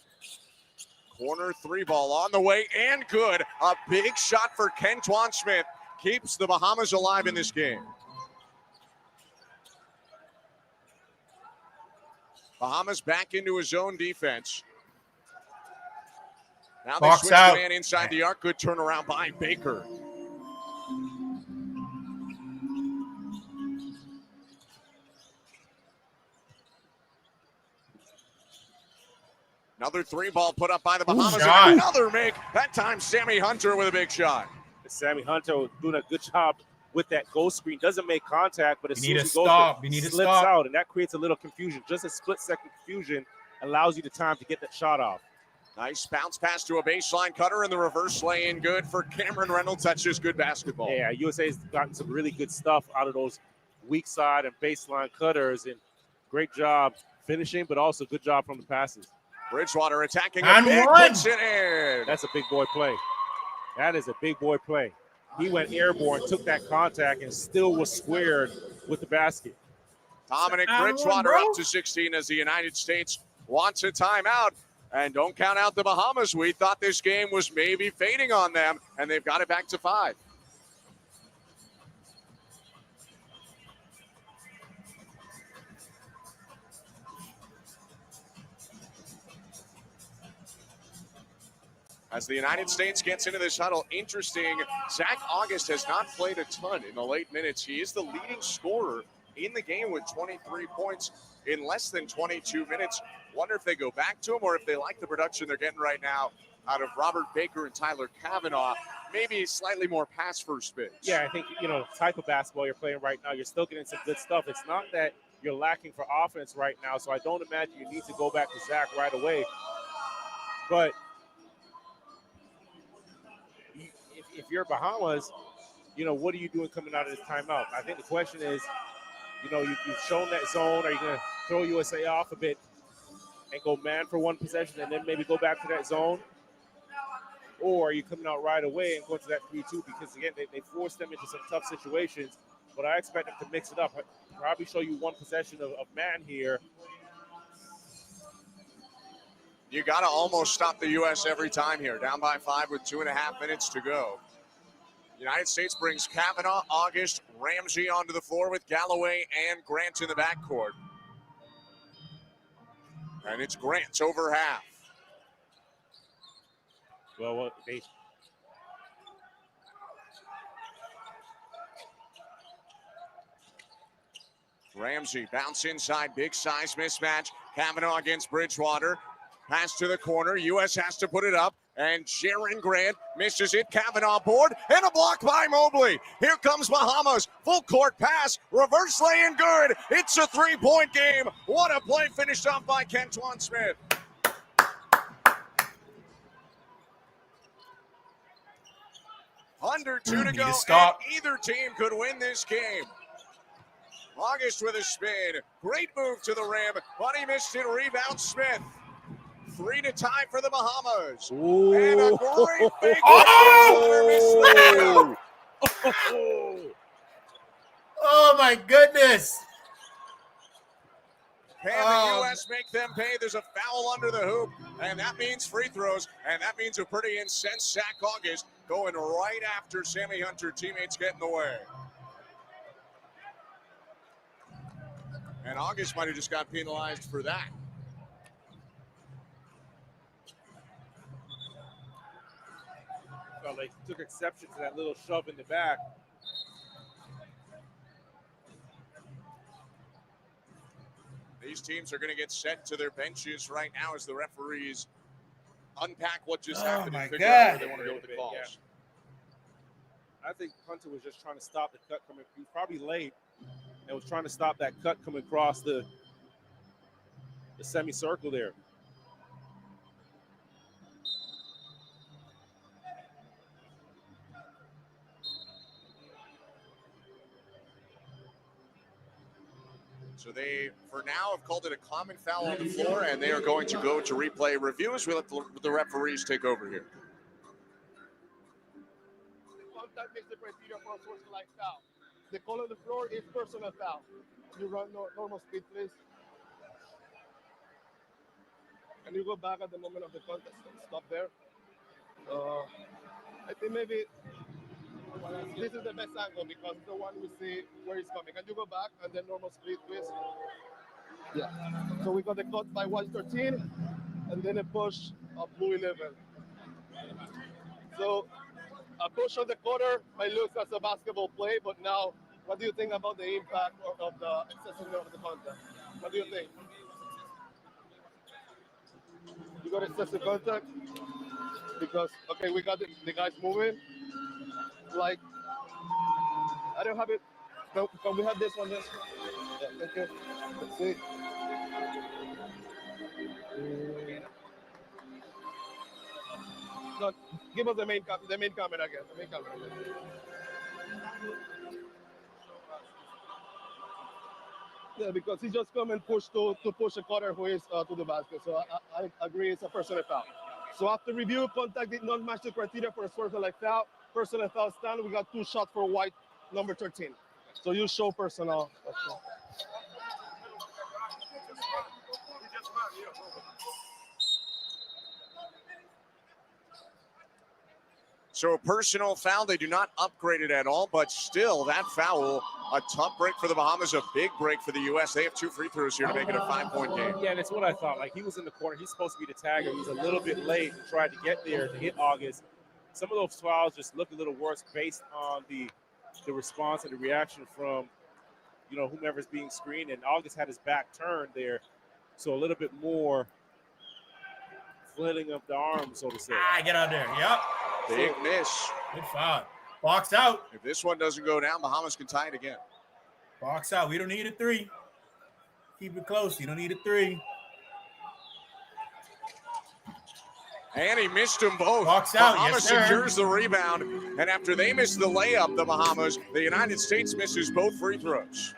Corner three ball on the way and good. A big shot for Tfue Smith. Keeps the Bahamas alive in this game. Bahamas back into his zone defense. Now they switch the man inside the arc. Good turnaround by Baker. Another three ball put up by the Bahamas. And another make. That time Sammy Hunter with a big shot. Sammy Hunter doing a good job with that ghost screen. Doesn't make contact, but as soon as he goes, it slips out, and that creates a little confusion. Just a split-second confusion allows you the time to get that shot off. Nice bounce pass to a baseline cutter, and the reverse lay-in good for Cameron Reynolds. That's just good basketball. Yeah, USA's gotten some really good stuff out of those weak side and baseline cutters, and great job finishing, but also good job from the passes. Bridgewater attacking a big, puts it in. That's a big boy play. That is a big boy play. He went airborne, took that contact, and still was squared with the basket. Dominic Bridgewater up to 16 as the United States wants a timeout. And don't count out the Bahamas. We thought this game was maybe fading on them, and they've got it back to 5. As the United States gets into this huddle, interesting, Zach August has not played a ton in the late minutes. He is the leading scorer in the game with 23 points in less than 22 minutes. Wonder if they go back to him or if they like the production they're getting right now out of Robert Baker and Tyler Kavanaugh. Maybe slightly more pass first space. Yeah, I think, the type of basketball you're playing right now, you're still getting some good stuff. It's not that you're lacking for offense right now, so I don't imagine you need to go back to Zach right away. But if you're Bahamas, what are you doing coming out of this timeout? I think the question is, you've shown that zone. Are you going to throw USA off a bit and go man for one possession and then maybe go back to that zone? Or are you coming out right away and going to that 3-2? Because, again, they force them into some tough situations. But I expect them to mix it up. Probably show you one possession of man here. You got to almost stop the U.S. every time here. Down by 5 with 2.5 minutes to go. United States brings Kavanaugh, August, Ramsey onto the floor with Galloway and Grant in the backcourt. And it's Grant over half. Well, Ramsey bounce inside, big size mismatch. Kavanaugh against Bridgewater. Pass to the corner. U.S. has to put it up. And Jaron Grant misses it. Kavanaugh board and a block by Mobley. Here comes Bahamas. Full court pass. Reverse lay in good. It's a 3-point game. What a play finished off by Kentuan Smith. Under 2 to go. And either team could win this game. August with a spin. Great move to the rim, but he missed it. Rebound Smith. 3 to tie for the Bahamas. Ooh. And a great fake. Oh my goodness. Can the U.S. make them pay? There's a foul under the hoop, and that means free throws, and that means a pretty incensed Zach August going right after Sammy Hunter. Teammates get in the way. And August might have just got penalized for that. Well, they took exception to that little shove in the back. These teams are going to get set to their benches right now as the referees unpack what just happened and figure out where they want to go with the calls. Yeah. I think Hunter was just trying to stop the cut coming. He was probably late and was trying to stop that cut coming across the semicircle there. So they, for now, have called it a common foul on the floor, and they are going to go to replay review as we let the referees take over here. Contact makes the criteria for a sportsmanlike foul. The call on the floor is personal foul. You run normal speed, please. And you go back at the moment of the contest. Stop there. I think maybe this is the best angle because it's the one we see where he's coming. Can you go back and then normal speed, please? Yeah. So we got the cut by 113 and then a push of blue 11. So a push on the quarter might look as a basketball play, but now, what do you think about the impact of the excessiveness of the contact? What do you think? You got excessive contact? Because, okay, we got the guys moving. Like, I don't have it. No, can we have this one? This one? Yeah, thank you. Let's see. No, give us the main camera again. The main camera again. Yeah, because he just come and push to push a cutter who is to the basket. So I agree, it's a personal foul. So after review, contact did not match the criteria for a sportsmanlike foul. Personal foul stand. We got 2 shots for white, number 13. So you show personal. So a personal foul, they do not upgrade it at all, but still that foul, a tough break for the Bahamas, a big break for the U.S. They have 2 free throws here to make it a 5-point game. Yeah, that's what I thought. Like, he was in the corner. He's supposed to be the tagger. He was a little bit late and tried to get there to hit August. Some of those fouls just look a little worse based on the response and the reaction from, you know, whomever's being screened. And August had his back turned there, so a little bit more flailing of the arm, so to say. Get out there. Yep. Big miss. Good foul. Box out. If this one doesn't go down, Bahamas can tie it again. Box out. We don't need a 3. Keep it close. You don't need a 3. And he missed them both. Box out. Bahamas Yes, secures the rebound. And after they miss the layup, the Bahamas, the United States misses both free throws.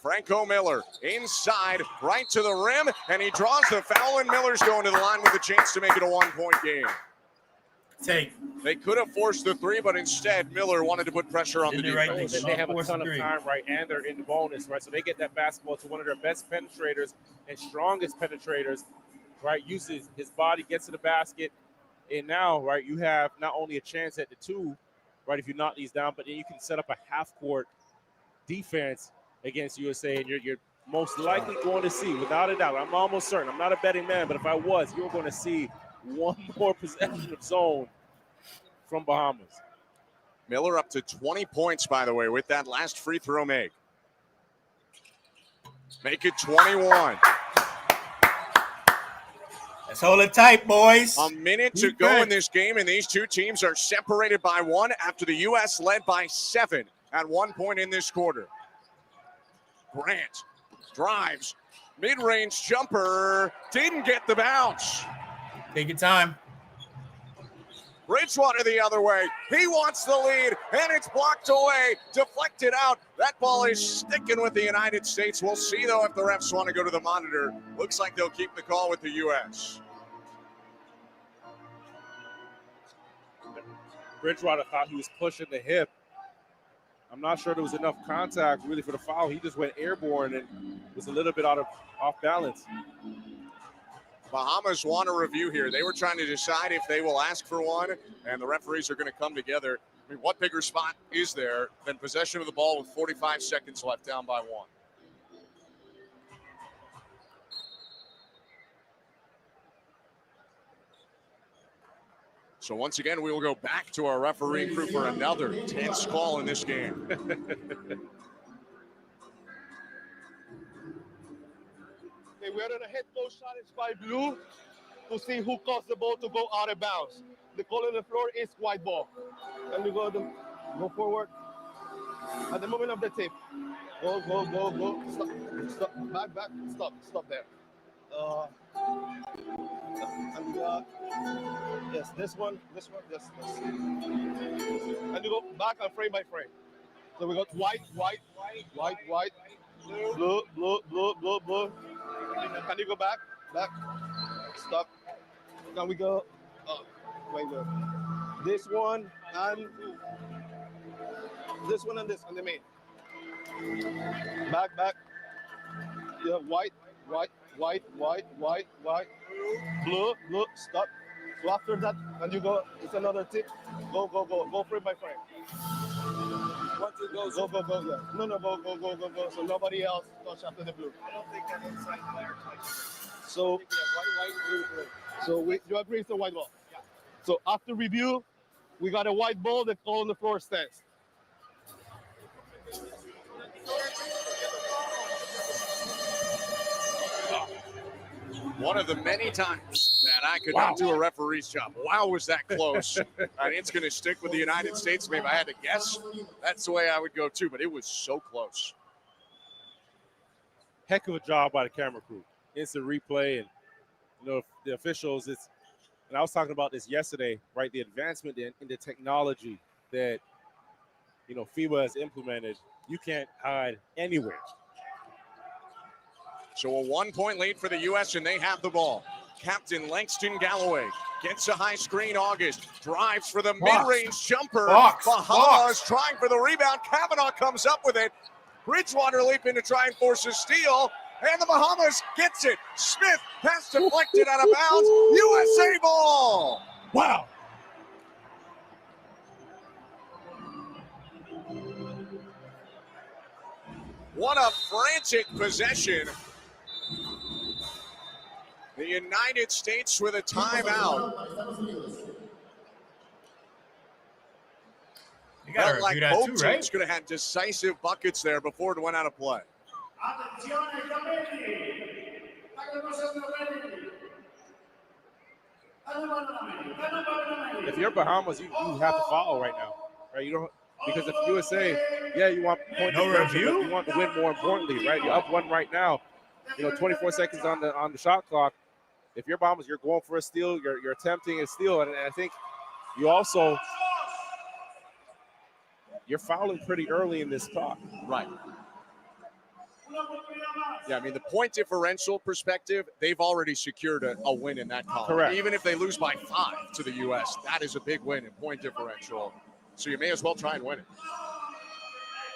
Franco Miller inside, right to the rim, and he draws the foul, and Miller's going to the line with a chance to make it a 1-point game. take. They could have forced the three, but instead Miller wanted to put pressure on the defense. They have a ton of time, right? And they're in the bonus, right? So they get that basketball to one of their best penetrators and strongest penetrators, right? Uses his body, gets to the basket. And now, right, you have not only a chance at the two, right, if you knock these down, but then you can set up a half-court defense against USA, and you're most likely going to see, without a doubt, I'm almost certain, I'm not a betting man, but if I was, you're going to see one more possession of zone from Bahamas. Miller up to 20 points, by the way, with that last free throw make. Make it 21. Let's hold it tight, boys. A minute to go in this game, and these two teams are separated by one after the U.S. led by 7 at one point in this quarter. Grant drives, mid-range jumper, didn't get the bounce. Take your time. Bridgewater the other way. He wants the lead, and it's blocked away, deflected out. That ball is sticking with the United States. We'll see, though, if the refs want to go to the monitor. Looks like they'll keep the call with the U.S. Bridgewater thought he was pushing the hip. I'm not sure there was enough contact really for the foul. He just went airborne and was a little bit off balance. Bahamas want a review here. They were trying to decide if they will ask for one, and the referees are going to come together. I mean, what bigger spot is there than possession of the ball with 45 seconds left, down by 1? So once again, we will go back to our refereeing crew for another tense call in this game. Okay, we're on a head coach challenge by blue to see who caused the ball to go out of bounds. The call on the floor is white ball. And we go forward. At the moment of the tip. Go. Stop. Back. Stop there. Yes, this one, yes. And you go back and frame by frame. So we got white, blue. Can you go back? Stop. Can we go? Wait. This one and this one and this and the main. Back. Yeah, white. Blue. Stop. So after that, and you go. It's another tip. Go frame by frame. 1, 2, go. Yeah. No, go. So nobody else touch after the blue. I don't think that inside player touches. So white, blue. So you agree it's a white ball? Yeah. So after review, we got a white ball. The call on the floor stands. One of the many times that I could not do a referee's job. Wow, was that close. And it's going to stick with the United States. Maybe I had to guess. That's the way I would go, too. But it was so close. Heck of a job by the camera crew. Instant replay. And, the officials, and I was talking about this yesterday, right? The advancement in the technology that, FIBA has implemented. You can't hide anywhere. So a 1-point lead for the U.S., and they have the ball. Captain Langston Galloway gets a high screen. August drives for the mid-range jumper. Bahamas trying for the rebound. Kavanaugh comes up with it. Bridgewater leaping to try and force a steal, and the Bahamas gets it. Smith has deflected out of bounds. USA ball. Wow. What a frantic possession. The United States with a timeout. You got to like review that both too, teams right? could have had decisive buckets there before it went out of play. If you're Bahamas, you have to follow right now, right? You don't, because if USA, you want point review. You want to win more importantly, right? You're up 1 right now. 24 seconds on the shot clock. If you're Bahamas, you're going for a steal. You're attempting a steal, and I think you're fouling pretty early in this clock. Right. Yeah, I mean, the point differential perspective, they've already secured a win in that column. Correct. Even if they lose by 5 to the U.S., that is a big win in point differential. So you may as well try and win it.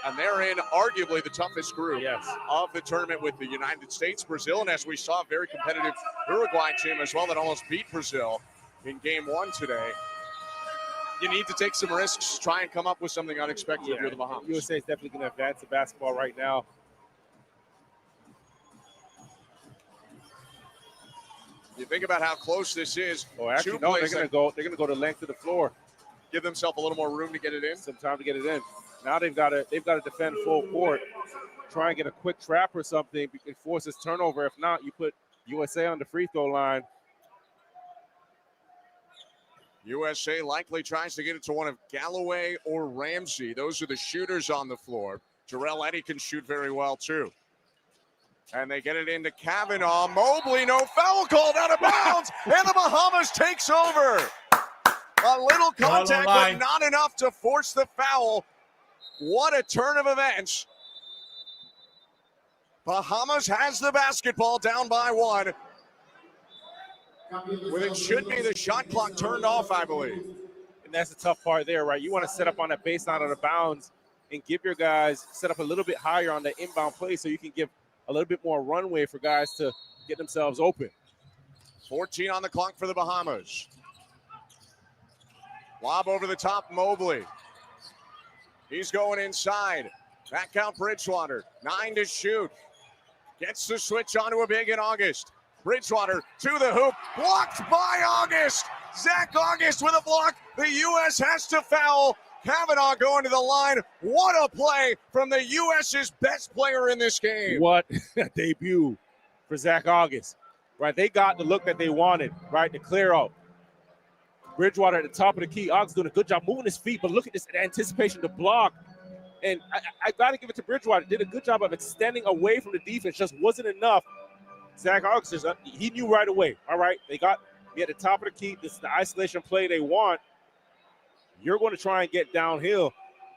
And they're in arguably the toughest group of the tournament with the United States, Brazil, and as we saw, a very competitive Uruguay team as well that almost beat Brazil in game 1 today. You need to take some risks, try and come up with something unexpected if you're the Bahamas. USA is definitely going to advance the basketball right now. You think about how close this is. Oh, actually, no, they're going to go the length of the floor. Give themselves a little more room to get it in. Some time to get it in. Now they've got to defend full court, try and get a quick trap or something. It forces turnover. If not, you put USA on the free throw line. USA likely tries to get it to one of Galloway or Ramsey. Those are the shooters on the floor. Jarrell Eddy can shoot very well, too. And they get it into Kavanaugh. Mobley, no foul called, out of bounds. And the Bahamas takes over. A little contact, but not enough to force the foul. What a turn of events. Bahamas has the basketball down by 1. When it should be the shot clock turned off, I believe. And that's the tough part there, right? You want to set up on that baseline of the bounds and give your guys set up a little bit higher on the inbound play so you can give a little bit more runway for guys to get themselves open. 14 on the clock for the Bahamas. Lob over the top, Mobley. He's going inside. Back out Bridgewater. 9 to shoot. Gets the switch onto a big in August. Bridgewater to the hoop. Blocked by August. Zach August with a block. The U.S. has to foul. Kavanaugh going to the line. What a play from the U.S.'s best player in this game. What a debut for Zach August. Right, they got the look that they wanted, right, to clear out. Bridgewater at the top of the key. August doing a good job moving his feet, but look at this anticipation to block. And I got to give it to Bridgewater. Did a good job of extending away from the defense. Just wasn't enough. Zach August, he knew right away. All right, they at the top of the key. This is the isolation play they want. You're going to try and get downhill.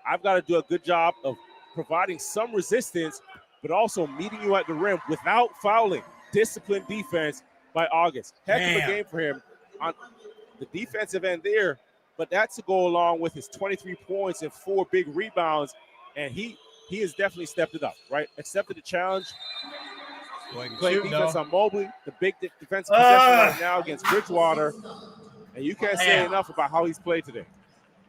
I've got to do a good job of providing some resistance, but also meeting you at the rim without fouling. Disciplined defense by August. Heck of a game for him on the defensive end there, but that's to go along with his 23 points and 4 big rebounds, and he has definitely stepped it up, right? Accepted the challenge. Playing defense on Mobley, the big defensive possession right now against Bridgewater, and you can't say enough about how he's played today.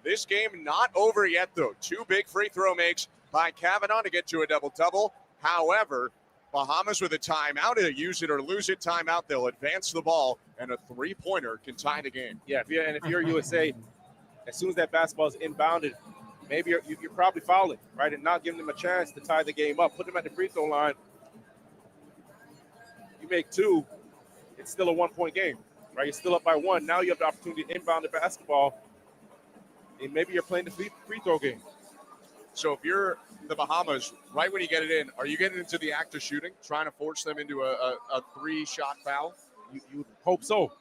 This game not over yet, though. 2 big free throw makes by Kavanaugh to get to a double-double. However, Bahamas with a timeout, to use it or lose it timeout, they'll advance the ball, and a 3-pointer can tie the game. Yeah, if you're USA, as soon as that basketball is inbounded, maybe you're probably fouling, right, and not giving them a chance to tie the game up. Put them at the free throw line. You make 2, it's still a 1-point game, right? You're still up by 1. Now you have the opportunity to inbound the basketball, and maybe you're playing the free throw game. So if you're the Bahamas, right when you get it in, are you getting into the act of shooting, trying to force them into a 3-shot foul? You hope so.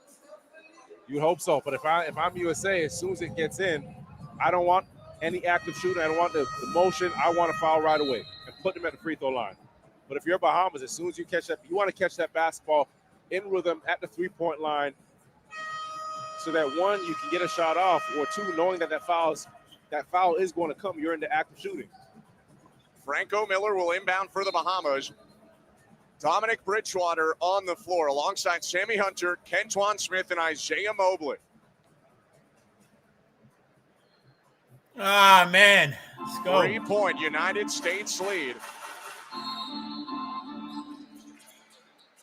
You hope so. But if I'm USA, as soon as it gets in, I don't want any active shooting. I don't want the motion. I want to foul right away and put them at the free throw line. But if you're Bahamas, as soon as you catch that, you want to catch that basketball in rhythm at the 3-point line so that 1, you can get a shot off, or 2, knowing that foul is going to come, you're in the act of shooting. Franco Miller will inbound for the Bahamas. Dominic Bridgewater on the floor alongside Sammy Hunter, Kentwan Smith, and Isaiah Mobley. Ah, man. Let's go. 3-point United States lead.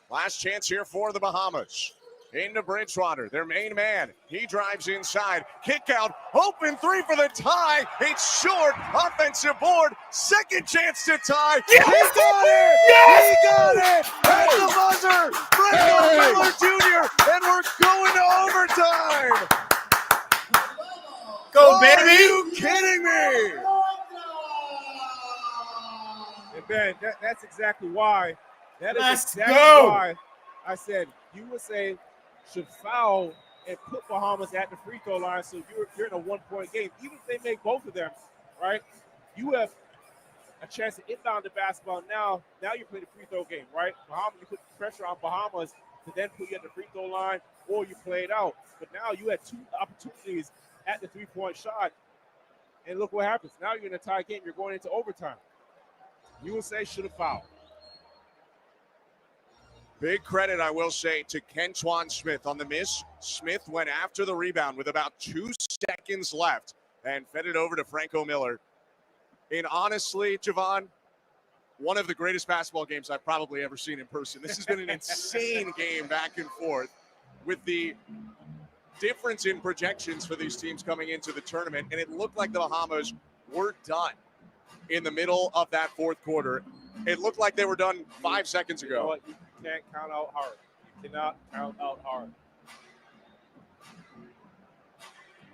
Last chance here for the Bahamas. Into Bridgewater, their main man. He drives inside. Kick out. Open 3 for the tie. It's short. Offensive board. Second chance to tie. Yes! He got it! Yes! He got it! At the buzzer. Franco Miller Jr. And we're going to overtime. Go, baby! Are you kidding me? And Ben, that's exactly why. That is exactly why I said USA should foul and put Bahamas at the free throw line, so you're in a 1-point game. Even if they make both of them, right? You have a chance to inbound the basketball. Now you're playing the free throw game, right? Bahamas, you put pressure on Bahamas to then put you at the free throw line, or you play it out. But now you had 2 opportunities at the three-point shot, and look what happens. Now you're in a tie game. You're going into overtime. USA should have fouled. Big credit, I will say, to Tfue Smith on the miss. Smith went after the rebound with about 2 seconds left and fed it over to Franco Miller. And honestly, Javon, one of the greatest basketball games I've probably ever seen in person. This has been an insane game back and forth with the difference in projections for these teams coming into the tournament. And it looked like the Bahamas were done in the middle of that fourth quarter. It looked like they were done 5 seconds ago. You know what? You can't count out hard. You cannot count out hard.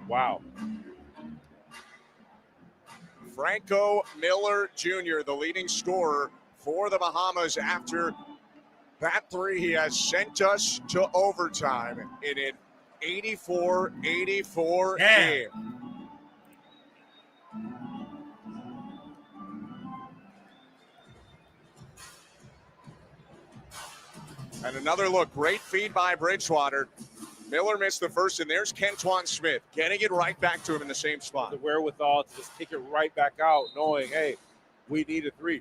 Wow. Franco Miller Jr., the leading scorer for the Bahamas after that three. He has sent us to overtime in an 84-84 game. And another look, great feed by Bridgewater. Miller missed the first, and there's Tfue Smith getting it right back to him in the same spot. The wherewithal to just kick it right back out, knowing, hey, we need a 3.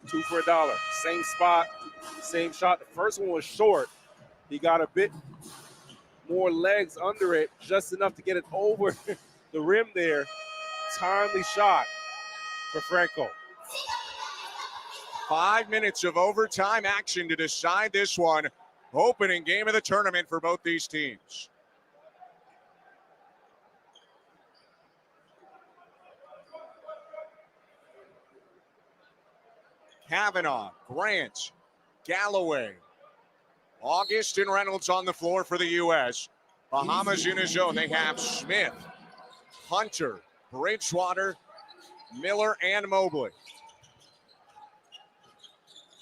2 for $1. Same spot, same shot. The first one was short. He got a bit more legs under it, just enough to get it over the rim there. Timely shot for Franco. 5 minutes of overtime action to decide this one. Opening game of the tournament for both these teams. Kavanaugh, Grant, Galloway, August and Reynolds on the floor for the U.S. Bahamas in his zone. They have Smith, Hunter, Bridgewater, Miller, and Mobley.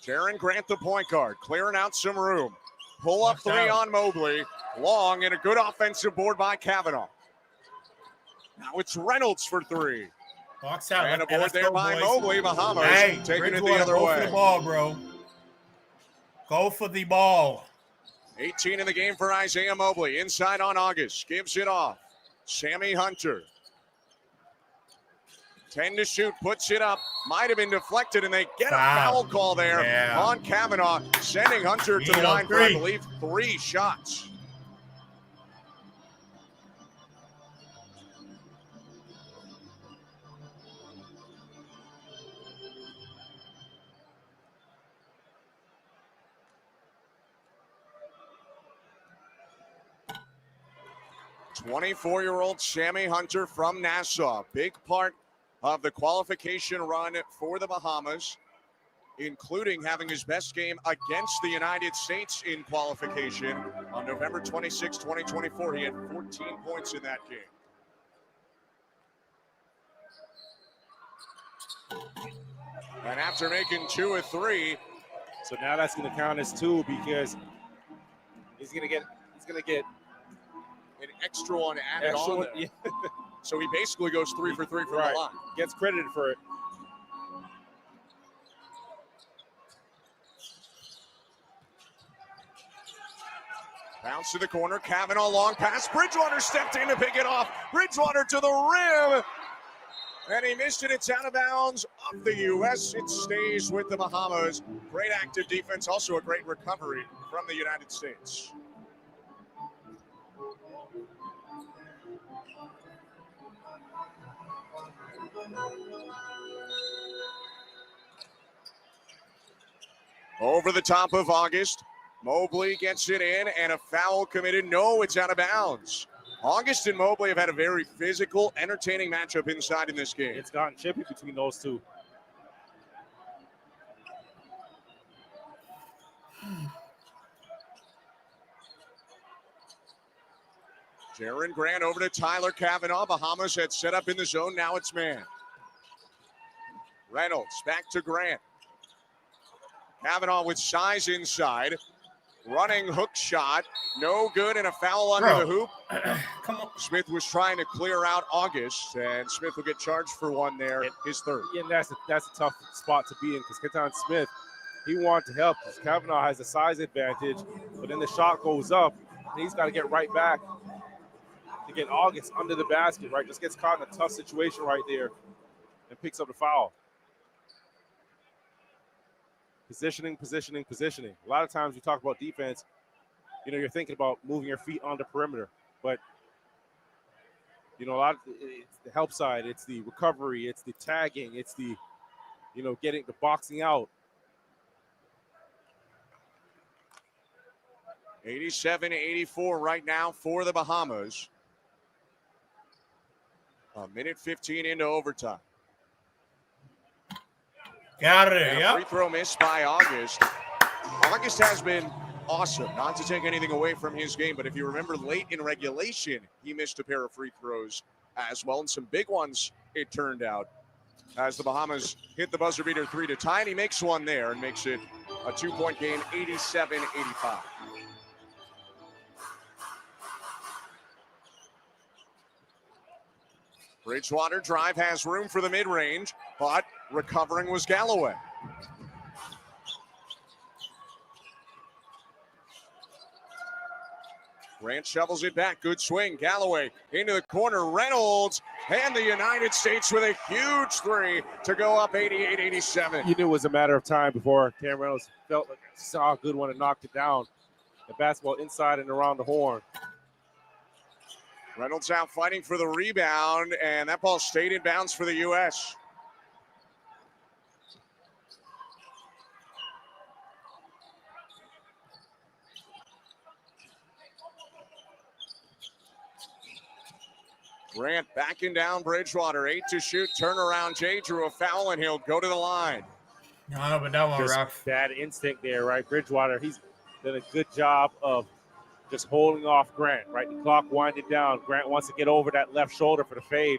Jaron Grant, the point guard, clearing out some room. Pull up 3 on Mobley. Long and a good offensive board by Kavanaugh. Now it's Reynolds for 3. Box out. And a board there by Mobley. Bahamas taking it the other go way. Go for the ball, bro. Go for the ball. 18 in the game for Isaiah Mobley. Inside on August. Gives it off. Sammy Hunter. 10 to shoot. Puts it up. Might have been deflected, and they get a foul call there on Kavanaugh, sending Hunter to the line for, I believe, 3 shots. "24-year-old Sammy Hunter from Nassau, big part of the qualification run for the Bahamas, including having his best game against the United States in qualification on November 26, 2024. He had 14 points in that game. And after making 2 of 3, so now that's going to count as 2 because he's going to get an extra one added on there. Yeah. So he basically goes 3 for 3 from the line. Gets credited for it. Bounce to the corner. Kavanaugh, long pass. Bridgewater stepped in to pick it off. Bridgewater to the rim. And he missed it. It's out of bounds of the U.S. It stays with the Bahamas. Great active defense. Also a great recovery from the United States. Over the top of August. Mobley gets it in, and a foul committed. No, it's out of bounds. August and Mobley have had a very physical, entertaining matchup inside in this game. It's gotten chippy between those two. Jaron Grant over to Tyler Kavanaugh. Bahamas had set up in the zone. Now it's man. Reynolds back to Grant. Kavanaugh with size inside. Running hook shot, no good, and a foul under the hoop. Come on. Smith was trying to clear out August, and Smith will get charged for one there, his third. Yeah, and that's a tough spot to be in because Keaton Smith, he wanted to help. Kavanaugh has a size advantage, but then the shot goes up, and he's got to get right back to get August under the basket, right? Just gets caught in a tough situation right there and picks up the foul. Positioning. A lot of times we talk about defense, you're thinking about moving your feet on the perimeter, but a lot of it's the help side, it's the recovery, it's the tagging, it's the, getting the boxing out. 87-84 right now for the Bahamas. A minute 15 into overtime. Got it, yeah. Free throw missed by August. August has been awesome. Not to take anything away from his game, but if you remember late in regulation, he missed a pair of free throws as well, and some big ones, it turned out, as the Bahamas hit the buzzer beater 3 to tie, and he makes one there and makes it a 2-point game, 87-85. Bridgewater drive has room for the mid-range, but recovering was Galloway. Grant shovels it back. Good swing. Galloway into the corner. Reynolds and the United States with a huge three to go up 88-87. You knew it was a matter of time before Cam Reynolds felt like he saw a good one and knocked it down. The basketball inside and around the horn. Reynolds out fighting for the rebound, and that ball stayed in bounds for the U.S. Grant backing down Bridgewater, 8 to shoot, turnaround. Jay drew a foul, and he'll go to the line. No, but that one just rough. Bad instinct there, right? Bridgewater, he's done a good job of just holding off Grant, right? The clock winding down. Grant wants to get over that left shoulder for the fade,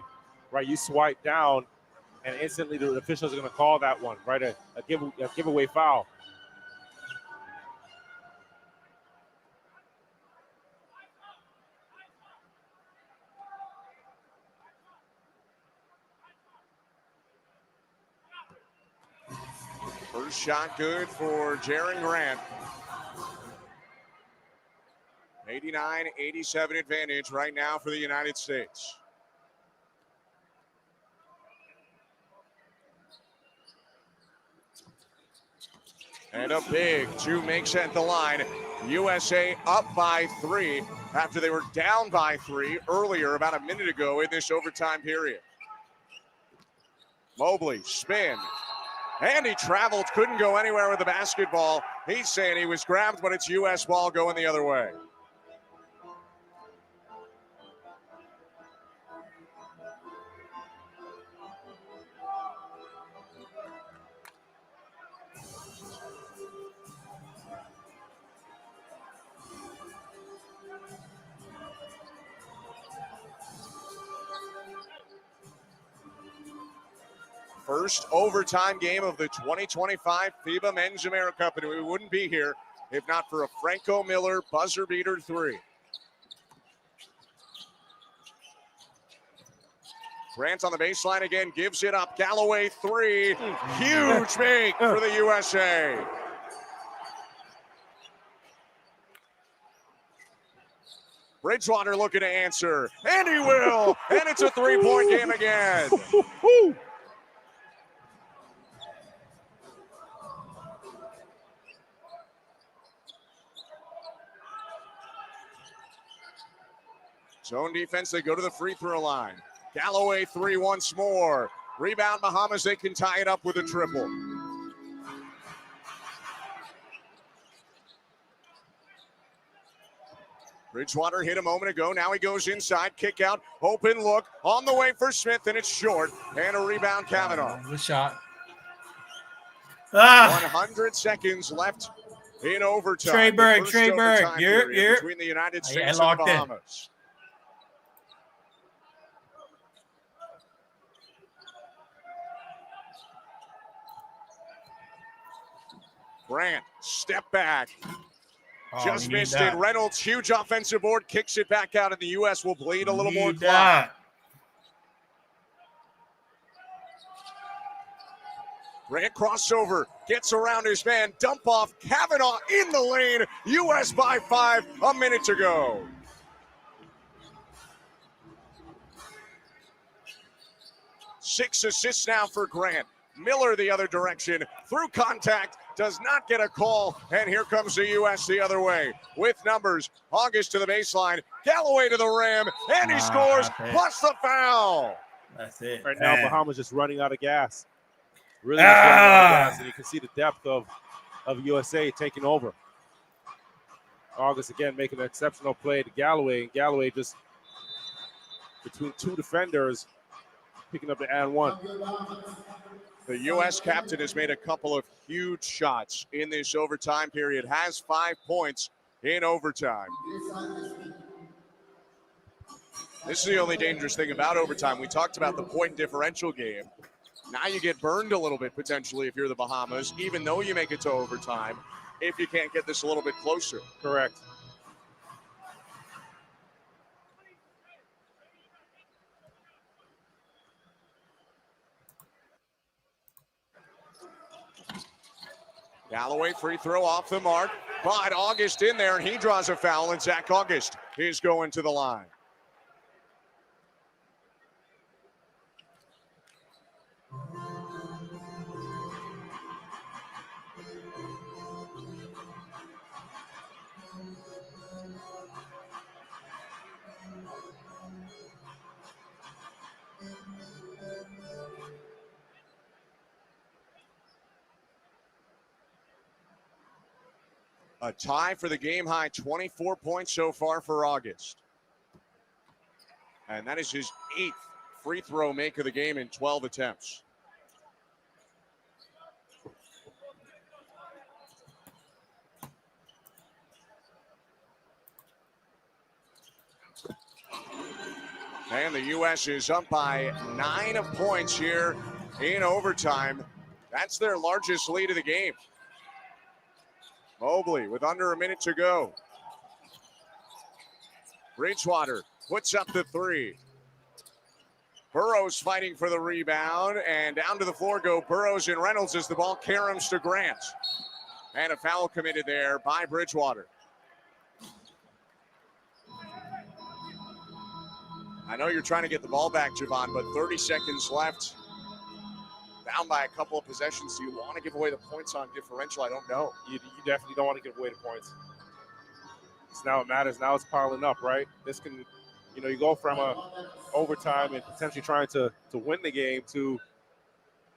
right? You swipe down, and instantly the officials are going to call that one, right? A giveaway foul. First shot good for Jaren Grant. 89-87 advantage right now for the United States. And a big two makes at the line. USA up by 3 after they were down by 3 earlier, about a minute ago in this overtime period. Mobley, spin. And he traveled, couldn't go anywhere with the basketball. He's saying he was grabbed, but it's U.S. ball going the other way. First overtime game of the 2025 FIBA Men's Americup, and we wouldn't be here if not for a Franco Miller buzzer beater 3. Grant on the baseline again, gives it up. Galloway 3, huge make for the USA. Bridgewater looking to answer, and he will, and it's a 3-point game again. Zone defense, they go to the free throw line. Galloway 3 once more. Rebound Bahamas, they can tie it up with a triple. Bridgewater hit a moment ago. Now he goes inside, kick out, open look, on the way for Smith, and it's short. And a rebound, Kavanaugh. Good shot. 100 seconds left in overtime. Trey Berg. You're between the United States and the Bahamas. Grant, step back. Just missed it. Reynolds, huge offensive board, kicks it back out, and the U.S. will bleed a little more clock. That. Grant crossover, gets around his man, dump off, Kavanaugh in the lane, U.S. by 5, a minute to go. Six assists now for Grant. Miller the other direction, through contact, does not get a call, and here comes the U.S. the other way. With numbers, August to the baseline, Galloway to the rim, and he scores, plus the foul. That's it. Right now, Bahamas just running out of gas. Really just running out of gas, and you can see the depth of USA taking over. August again making an exceptional play to Galloway, and Galloway just between two defenders picking up the and one. The U.S. captain has made a couple of huge shots in this overtime period, has 5 points in overtime. This is the only dangerous thing about overtime. We talked about the point differential game. Now you get burned a little bit potentially if you're the Bahamas, even though you make it to overtime, if you can't get this a little bit closer. Correct. Galloway free throw off the mark, but August in there, and he draws a foul, and Zach August is going to the line. A tie for the game high, 24 points so far for August. And that is his 8th free throw make of the game in 12 attempts. And the U.S. is up by 9 points here in overtime. That's their largest lead of the game. Mobley with under a minute to go. Bridgewater puts up the 3. Burrows fighting for the rebound, and down to the floor go Burrows and Reynolds as the ball caroms to Grant. And a foul committed there by Bridgewater. I know you're trying to get the ball back, Javon, but 30 seconds left. Down by a couple of possessions. Do you want to give away the points on differential? I don't know. You definitely don't want to give away the points. It's now it matters. Now it's piling up, right? This can, you go from a overtime and potentially trying to win the game to,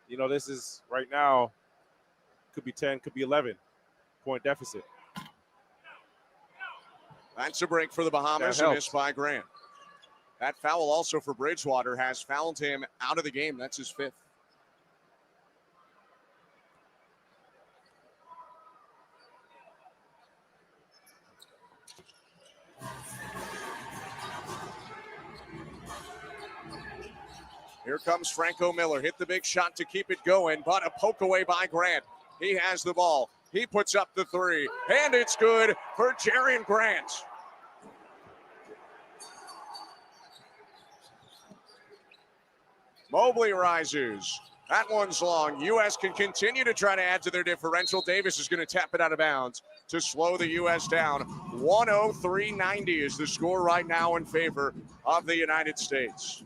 this is right now, could be 10, could be 11 point deficit. That's a break for the Bahamas, and missed by Grant. That foul also for Bridgewater has fouled him out of the game. That's his 5th. Here comes Franco Miller. Hit the big shot to keep it going, but a poke away by Grant. He has the ball. He puts up the 3, and it's good for Jerian Grant. Mobley rises. That one's long. U.S. can continue to try to add to their differential. Davis is going to tap it out of bounds to slow the U.S. down. 103-90 is the score right now in favor of the United States.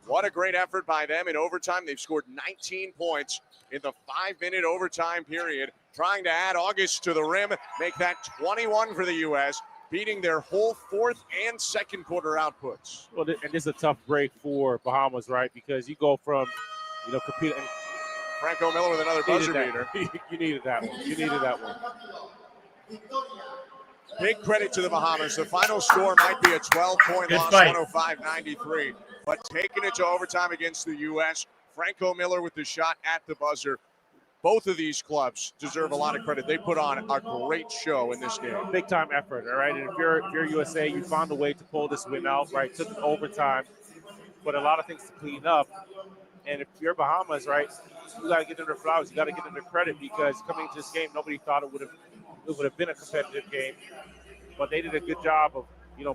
What a great effort by them in overtime. They've scored 19 points in the 5-minute overtime period, trying to add August to the rim, make that 21 for the U.S., beating their whole 4th and 2nd quarter outputs. Well, and this is a tough break for Bahamas, right? Because you go from, competing. Franco Miller with another buzzer beater. You needed that one. You needed that one. Big credit to the Bahamas. The final score might be a 12-point loss, 105-93. But taking it to overtime against the U.S., Franco Miller with the shot at the buzzer. Both of these clubs deserve a lot of credit. They put on a great show in this game. Big time effort, all right? And if you're USA, you found a way to pull this win out, right? Took it overtime, but a lot of things to clean up. And if you're Bahamas, right, you got to get them their flowers. You got to get them their credit because coming into this game, nobody thought it would have been a competitive game. But they did a good job of,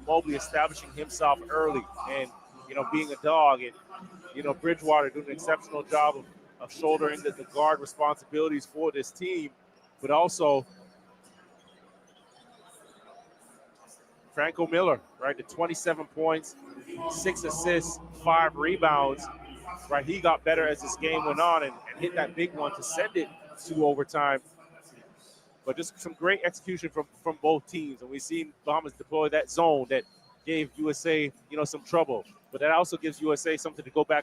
Mobley establishing himself early and, being a dog. And, Bridgewater doing an exceptional job of shouldering the guard responsibilities for this team. But also Franco Miller, right, the 27 points, 6 assists, 5 rebounds. Right, he got better as this game went on and hit that big one to send it to overtime. But just some great execution from both teams. And we've seen Bahamas deploy that zone that gave USA, some trouble. But that also gives USA something to go back